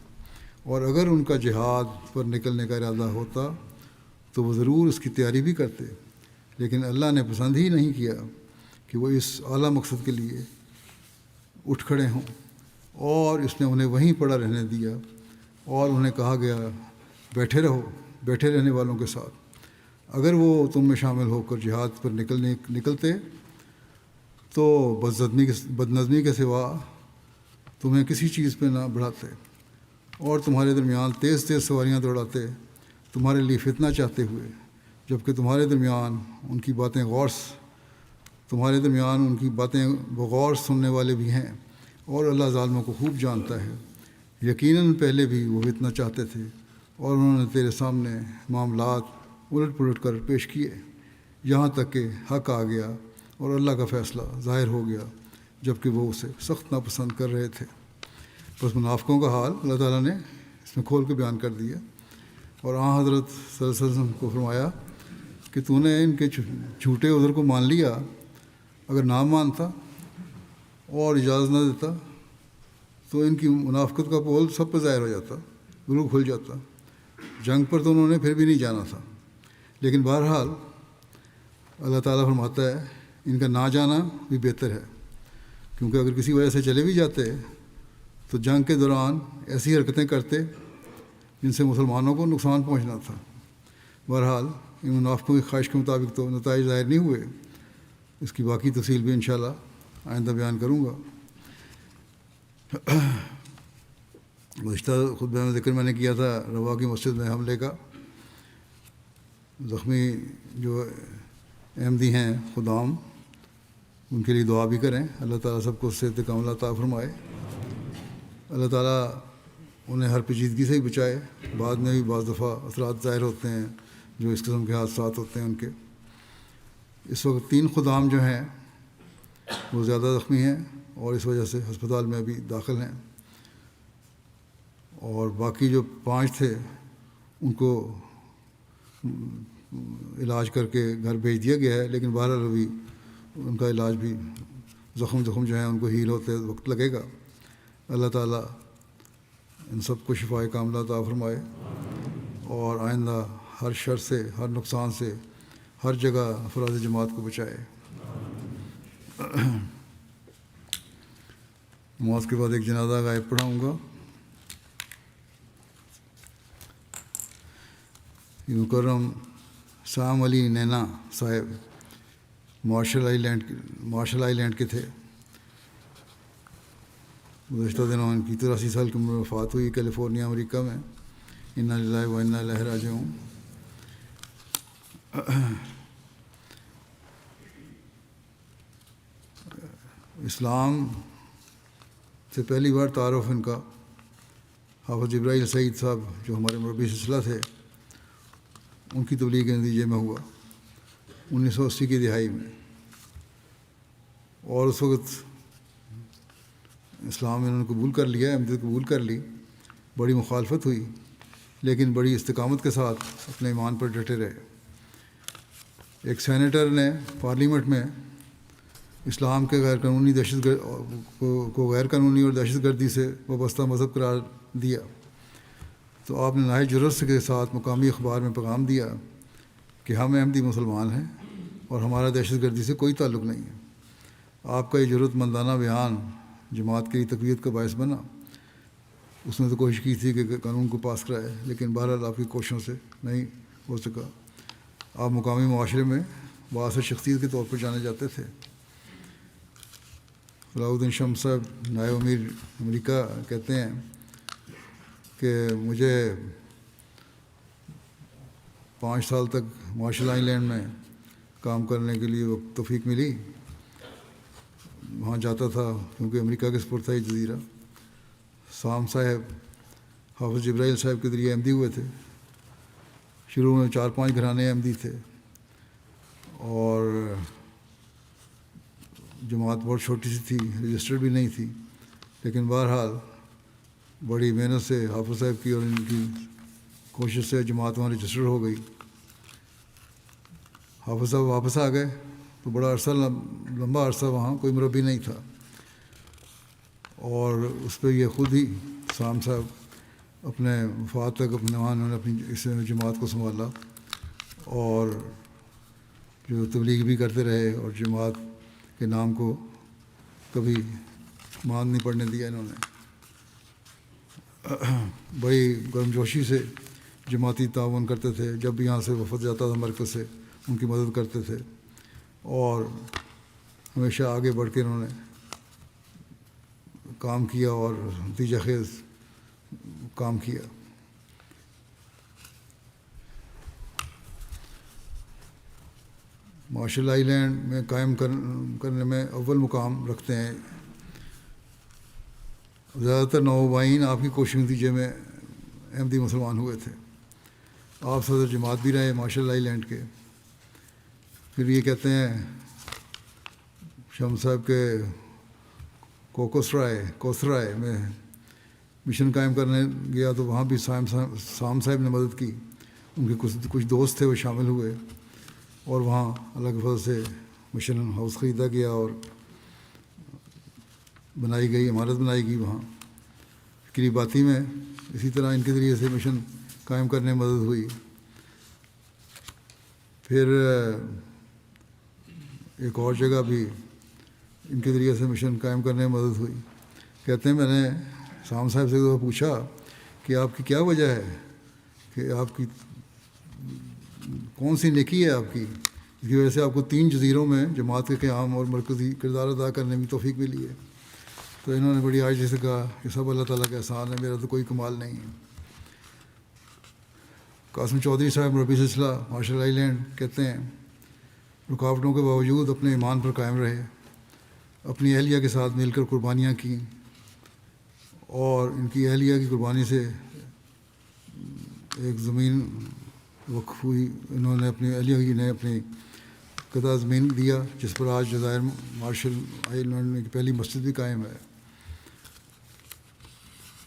اور اگر ان کا جہاد پر نکلنے کا ارادہ ہوتا تو وہ ضرور اس کی تیاری بھی کرتے، لیکن اللہ نے پسند ہی نہیں کیا کہ وہ اس اعلیٰ مقصد کے لیے اٹھ کھڑے ہوں، اور اس نے انہیں وہیں پڑا رہنے دیا، اور انہیں کہا گیا بیٹھے رہنے والوں کے ساتھ۔ اگر وہ تم میں شامل ہو کر جہاد پر نکلتے تو بدنظمی کے سوا تمہیں کسی چیز پہ نہ بڑھاتے، اور تمہارے درمیان تیز سواریاں دوڑاتے تمہارے لیے فتنہ چاہتے ہوئے، جبکہ تمہارے درمیان ان کی باتیں بغور سننے والے بھی ہیں، اور اللہ ظالموں کو خوب جانتا ہے۔ یقیناً پہلے بھی وہ فتنہ چاہتے تھے، اور انہوں نے تیرے سامنے معاملات الٹ پلٹ کر پیش کیے، یہاں تک کہ حق آ گیا اور اللہ کا فیصلہ ظاہر ہو گیا، جبکہ وہ اسے سخت ناپسند کر رہے تھے۔ بس منافقوں کا حال اللہ تعالیٰ نے اس میں کھول کے بیان کر دیا، اور حضرت صلی اللہ علیہ وسلم کو فرمایا کہ تو نے ان کے جھوٹے عذر کو مان لیا، اگر نہ مانتا اور اجازت نہ دیتا تو ان کی منافقت کا پول سب پہ ظاہر ہو جاتا، بالکل کھل جاتا۔ جنگ پر تو انہوں نے پھر بھی نہیں جانا تھا، لیکن بہرحال اللہ تعالیٰ فرماتا ہے ان کا نہ جانا بھی بہتر ہے، کیونکہ اگر کسی وجہ سے چلے بھی جاتے تو جنگ کے دوران ایسی حرکتیں کرتے جن سے مسلمانوں کو نقصان پہنچنا تھا۔ بہرحال ان منافقوں کی خواہش کے مطابق تو نتائج ظاہر نہیں ہوئے، اس کی باقی تفصیل بھی انشاءاللہ آئندہ بیان کروں گا۔ گزشتہ خطبہ میں ذکر میں نے کیا تھا روا کی مسجد میں حملے کا۔ زخمی جو احمدی ہیں خدام، ان کے لیے دعا بھی کریں، اللہ تعالیٰ سب کو صحت کاملہ عطا فرمائے، اللہ تعالیٰ انہیں ہر پیچیدگی سے ہی بچائے۔ بعد میں بھی بعض دفعہ اثرات ظاہر ہوتے ہیں جو اس قسم کے حادثات ہوتے ہیں ان کے۔ اس وقت 3 خدام جو ہیں وہ زیادہ زخمی ہیں اور اس وجہ سے ہسپتال میں بھی داخل ہیں، اور باقی جو 5 تھے ان کو علاج کر کے گھر بھیج دیا گیا ہے، لیکن بہرحال ابھی ان کا علاج بھی زخم جو ہیں ان کو ہیل ہوتے وقت لگے گا۔ اللہ تعالیٰ ان سب کو شفائے کاملہ عطا فرمائے اور آئندہ ہر شر سے، ہر نقصان سے، ہر جگہ افراد جماعت کو بچائے۔ نماز کے بعد ایک جنازہ غائب پڑھاؤں گا۔ مکرم سام علی نینا صاحب مارشل آئی لینڈ کے تھے۔ گزشتہ دنوں ان کی 83 سال کی عمر میں وفات ہوئی کیلیفورنیا امریکہ میں۔ انا للہ و انا الیہ راجعون۔ اسلام سے پہلی بار تعارف ان کا حافظ جبرائیل سعید صاحب جو ہمارے مربی سلسلہ تھے ان کی تبلیغ کے نتیجے میں ہوا 1980 کی دہائی میں، اور اس وقت اسلام انہوں نے قبول کر لیا، احمدیت قبول کر لی۔ بڑی مخالفت ہوئی لیکن بڑی استقامت کے ساتھ اپنے ایمان پر ڈٹے رہے۔ ایک سینیٹر نے پارلیمنٹ میں اسلام کے غیر قانونی کو غیر قانونی اور دہشت گردی سے وابستہ مذہب قرار دیا، تو آپ نے نہایت جرأت کے ساتھ مقامی اخبار میں پیغام دیا کہ ہم احمدی مسلمان ہیں اور ہمارا دہشت گردی سے کوئی تعلق نہیں ہے۔ آپ کا یہ جرأت مندانہ بیان جماعت کے لیے تقویت کا باعث بنا۔ اس نے تو کوشش کی تھی کہ قانون کو پاس کرائے، لیکن بہرحال آپ کی کوششوں سے نہیں ہو سکا۔ آپ مقامی معاشرے میں بااثر شخصیت کے طور پر جانے جاتے تھے۔ صلاح الدین شمس صاحب نائب امیر امریکہ کہتے ہیں کہ مجھے 5 سال تک مارشل آئی لینڈ میں کام کرنے کے لیے توفیق ملی۔ وہاں جاتا تھا کیونکہ امریکہ کے سپرد تھا یہ جزیرہ۔ سام صاحب حافظ جبرائیل صاحب کے ذریعے احمدی ہوئے تھے۔ شروع میں 4-5 گھرانے احمدی تھے اور جماعت بہت چھوٹی سی تھی، رجسٹرڈ بھی نہیں تھی، لیکن بہرحال بڑی محنت سے حافظ صاحب کی اور ان کی کوشش سے جماعت وہاں رجسٹر ہو گئی۔ حافظ صاحب واپس آ گئے تو بڑا عرصہ لمبا عرصہ وہاں کوئی مربی نہیں تھا، اور اس پہ یہ خود ہی سام صاحب اپنے وفات تک انہوں نے اپنی اس جماعت کو سنبھالا اور جو تبلیغ بھی کرتے رہے، اور جماعت کے نام کو کبھی مان نہیں پڑنے دیا انہوں نے۔ بڑی گرمجوشی سے جماعتی تعاون کرتے تھے، جب بھی یہاں سے وفد جاتا تھا مرکز سے ان کی مدد کرتے تھے، اور ہمیشہ آگے بڑھ کے انہوں نے کام کیا اور نتیجہ خیز کام کیا۔ مارشل آئی لینڈ میں قائم کرنے میں اول مقام رکھتے ہیں۔ زیادہ تر نوآبائین آپ کی کوشش نتیجے میں احمدی مسلمان ہوئے تھے۔ آپ صدر جماعت بھی رہے مارشل آئی لینڈ کے۔ پھر یہ کہتے ہیں شمس صاحب کے کوسرائے میں مشن قائم کرنے گیا تو وہاں بھی سام صاحب نے مدد کی۔ ان کے کچھ دوست تھے وہ شامل ہوئے، اور وہاں اللہ کے فضل سے مشن ہاؤس خریدا گیا اور بنائی گئی، عمارت بنائی گئی وہاں قریباتی میں۔ اسی طرح ان کے ذریعے سے مشن قائم کرنے میں مدد ہوئی۔ پھر ایک اور جگہ بھی ان کے ذریعے سے مشن قائم کرنے میں مدد ہوئی۔ کہتے ہیں میں نے سام صاحب سے پوچھا کہ آپ کی کیا وجہ ہے، کہ آپ کی کون سی نیکی ہے آپ کی، اس کی وجہ سے آپ کو 3 جزیروں میں جماعت کے قیام اور مرکزی کردار ادا کرنے میں توفیق ملی ہے۔ تو انہوں نے بڑی عاجزی سے کہا کہ سب اللہ تعالیٰ کا احسان ہے، میرا تو کوئی کمال نہیں ہے۔ قاسم چودھری صاحب مربی سلسلہ مارشل آئی لینڈ کہتے ہیں رکاوٹوں کے باوجود اپنے ایمان پر قائم رہے، اپنی اہلیہ کے ساتھ مل کر قربانیاں کیں، اور ان کی اہلیہ کی قربانی سے ایک زمین وقف ہوئی۔ انہوں نے اپنی اہلیہ نے اپنی قطع زمین دیا جس پر آج جزائر مارشل آئی لینڈ میں پہلی مسجد بھی قائم ہے۔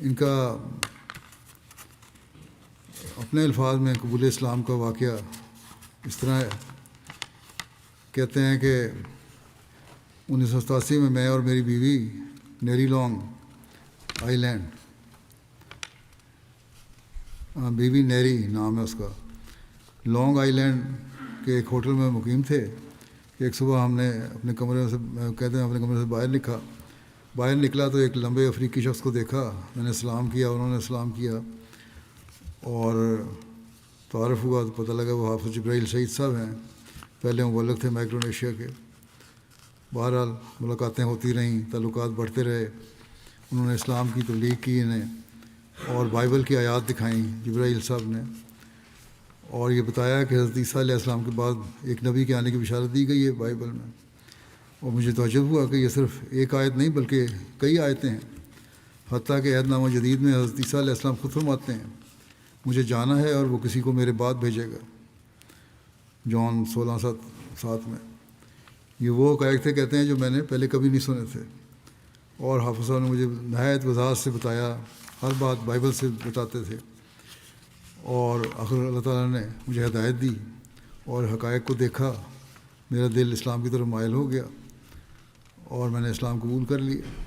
ان کا اپنے الفاظ میں قبول اسلام کا واقعہ اس طرح ہے، کہتے ہیں کہ 1987 میں میں اور میری بیوی نیری لانگ آئی لینڈ، بیوی نیری نام ہے اس کا، لانگ آئی لینڈ کے ایک ہوٹل میں مقیم تھے کہ ایک صبح ہم نے اپنے کمرے سے، کہتے ہیں اپنے کمرے سے باہر نکلا تو ایک لمبے افریقی شخص کو دیکھا، میں نے سلام کیا، انہوں نے سلام کیا اور تعارف ہوا تو پتہ لگا وہ حافظ جبرائیل سعید صاحب ہیں، پہلے مبلغ تھے مائکرونیشیا کے۔ بہرحال ملاقاتیں ہوتی رہیں، تعلقات بڑھتے رہے، انہوں نے اسلام کی تبلیغ کی انہیں اور بائبل کی آیات دکھائیں جبرائیل صاحب نے، اور یہ بتایا کہ حضرت عیسیٰ علیہ السلام کے بعد ایک نبی کے آنے کی بشارت دی گئی ہے بائبل میں۔ اور مجھے تعجب ہوا کہ یہ صرف ایک آیت نہیں بلکہ کئی آیتیں ہیں، حتیٰ کہ عہد نامہ جدید میں حضرت عیسیٰ علیہ السلام خود فرماتے ہیں مجھے جانا ہے اور وہ کسی کو میرے بعد بھیجے گا، جون 16:7 میں۔ یہ وہ حقائق تھے، کہتے ہیں، جو میں نے پہلے کبھی نہیں سنے تھے، اور حافظ صاحب نے مجھے نہایت وضاحت سے بتایا، ہر بات بائبل سے بتاتے تھے، اور آخر اللہ تعالیٰ نے مجھے ہدایت دی اور حقائق کو دیکھا، میرا دل اسلام کی طرف مائل ہو گیا اور میں نے اسلام قبول کر لیا۔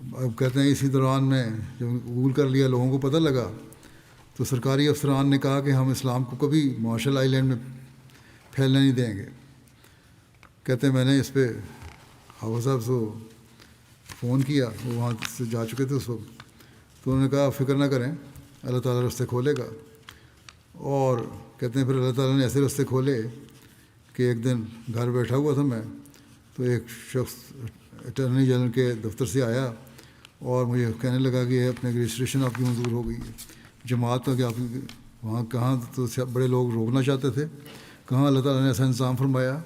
اب کہتے ہیں اسی دوران میں جب قبول کر لیا، لوگوں کو پتہ لگا تو سرکاری افسران نے کہا کہ ہم اسلام کو کبھی مارشل آئی لینڈ میں پھیلنے نہیں دیں گے۔ کہتے ہیں میں نے اس پہ حافظ صاحب سے فون کیا، وہ وہاں سے جا چکے تھے اس وقت، تو انہوں نے کہا فکر نہ کریں، اللہ تعالیٰ راستے کھولے گا۔ اور کہتے ہیں پھر اللہ تعالیٰ نے ایسے راستے کھولے کہ ایک دن گھر بیٹھا ہوا تھا میں، تو ایک شخص اٹارنی جنرل کے دفتر سے آیا اور مجھے کہنے لگا کہ اپنے رجسٹریشن آپ کی منظور ہو گئی ہے، جماعت کا کہ آپ کی وہاں کہاں تو بڑے لوگ روکنا چاہتے تھے، کہاں اللہ تعالیٰ نے ایسا انتظام فرمایا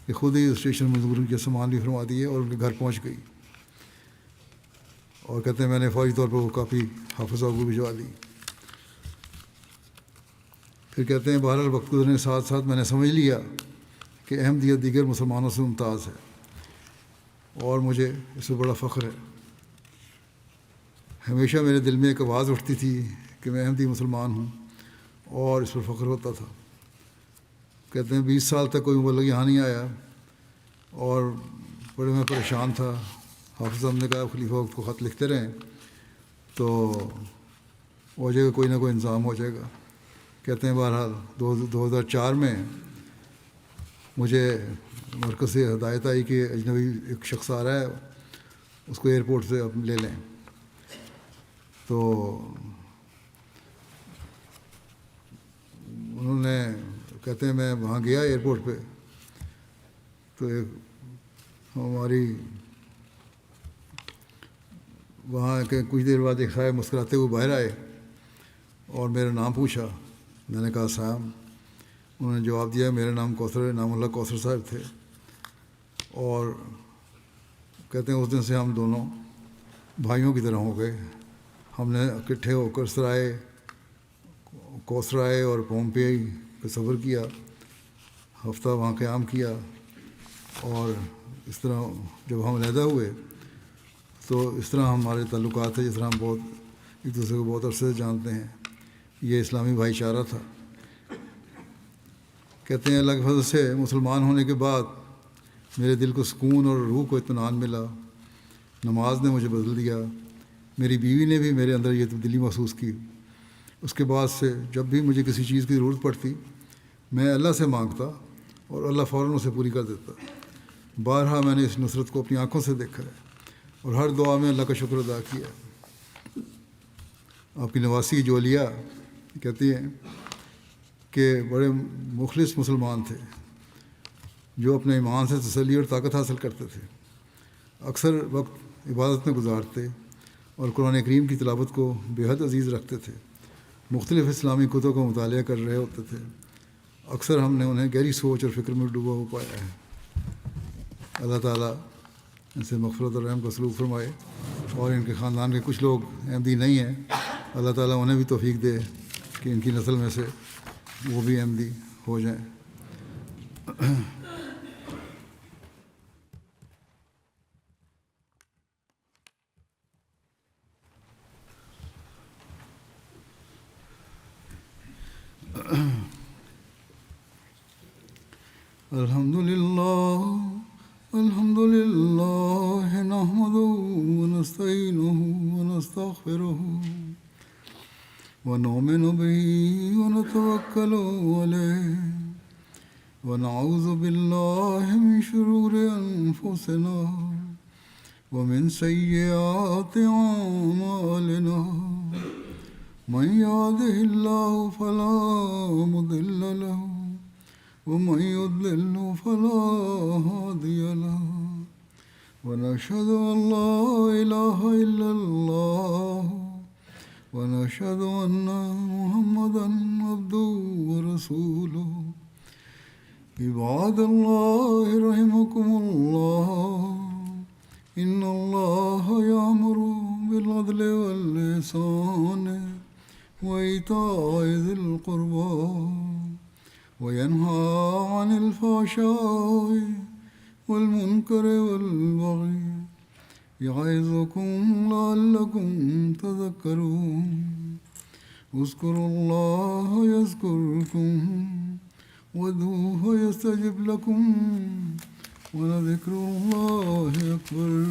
کہ خود ہی رجسٹریشن منظور کے سامان بھی فرما دیے اور ان کے گھر پہنچ گئی۔ اور کہتے ہیں میں نے فوری طور پر وہ کاپی حافظ صاحب کو بھجوا دی۔ پھر کہتے ہیں بہرحال وقت گزرنے کے ساتھ ساتھ میں نے سمجھ لیا کہ احمدیت دیگر مسلمانوں سے ممتاز ہے، اور مجھے اس سے بڑا فخر ہے۔ ہمیشہ میرے دل میں ایک آواز اٹھتی تھی کہ میں احمدی مسلمان ہوں، اور اس پر فخر ہوتا تھا۔ کہتے ہیں 20 سال تک کوئی مبلغ یہاں نہیں آیا اور بڑے میں پریشان تھا۔ حافظ صاحب نے کہا خلیفہ وقت کو خط لکھتے رہیں تو ہو جائے گا، کوئی نہ کوئی انتظام ہو جائے گا۔ کہتے ہیں بہرحال 2004 میں مجھے مرکز سے ہدایت آئی کہ اجنبی ایک شخص آ رہا ہے، اس کو ایئرپورٹ سے آپ لے لیں۔ تو انہوں نے، کہتے ہیں میں وہاں گیا ایئرپورٹ پہ، تو ایک ہماری وہاں کے کچھ دیر بعد ایک صاحب مسکراتے ہوئے باہر آئے اور میرا نام پوچھا۔ میں نے کہا سام۔ انہوں نے جواب دیا میرا نام کوثر ہے، نام اللہ کوثر صاحب تھے۔ اور کہتے ہیں اس دن سے ہم دونوں بھائیوں کی طرح ہو گئے۔ ہم نے اکٹھے ہو کر سرائے کوثرائے اور پومپئی کا سفر کیا، ہفتہ وہاں قیام کیا، اور اس طرح جب ہم علیحدہ ہوئے تو اس طرح ہمارے تعلقات ہیں، جس طرح ہم بہت ایک دوسرے کو بہت عرصے سے جانتے ہیں۔ یہ اسلامی بھائی چارہ تھا۔ کہتے ہیں اللہ کے فضل سے مسلمان ہونے کے بعد میرے دل کو سکون اور روح کو اطمینان ملا۔ نماز نے مجھے بدل دیا، میری بیوی نے بھی میرے اندر یہ تبدیلی محسوس کی۔ اس کے بعد سے جب بھی مجھے کسی چیز کی ضرورت پڑتی میں اللہ سے مانگتا اور اللہ فوراً اسے پوری کر دیتا۔ بارہا میں نے اس نصرت کو اپنی آنکھوں سے دیکھا ہے اور ہر دعا میں اللہ کا شکر ادا کیا۔ آپ کی نواسی جولیہ کہتی ہیں کہ بڑے مخلص مسلمان تھے جو اپنے ایمان سے تسلی اور طاقت حاصل کرتے تھے، اکثر وقت عبادت میں گزارتے اور قرآن کریم کی تلاوت کو بے حد عزیز رکھتے تھے، مختلف اسلامی کتب کا مطالعہ کر رہے ہوتے تھے۔ اکثر ہم نے انہیں گہری سوچ اور فکر میں ڈوبا ہو پایا ہے۔ اللہ تعالیٰ ان سے مغفرت اور رحم کا سلوک فرمائے، اور ان کے خاندان کے کچھ لوگ احمدی نہیں ہیں، اللہ تعالیٰ انہیں بھی توفیق دے کہ ان کی نسل میں سے وہ بھی احمدی ہو جائیں۔ الحمد لله نحمده ونستعينه ونستغفره ونؤمن به ونتوكل عليه ونعوذ بالله من شرور أنفسنا ومن سيئات أعمالنا من يهده الله فلا مضل له ومن يضلل فلا هادي له ونشهد أن لا إله إلا الله ونشهد أن محمدا عبده ورسوله عباد الله رحمكم الله إن الله يأمر بالعدل والإحسان وإيتاء ذي القربى وينهى عن الفحشاء والمنكر والبغي يعظكم لعلكم تذكرون اذكروا الله يذكركم وادعوه يستجب لكم ولذكر الله أكبر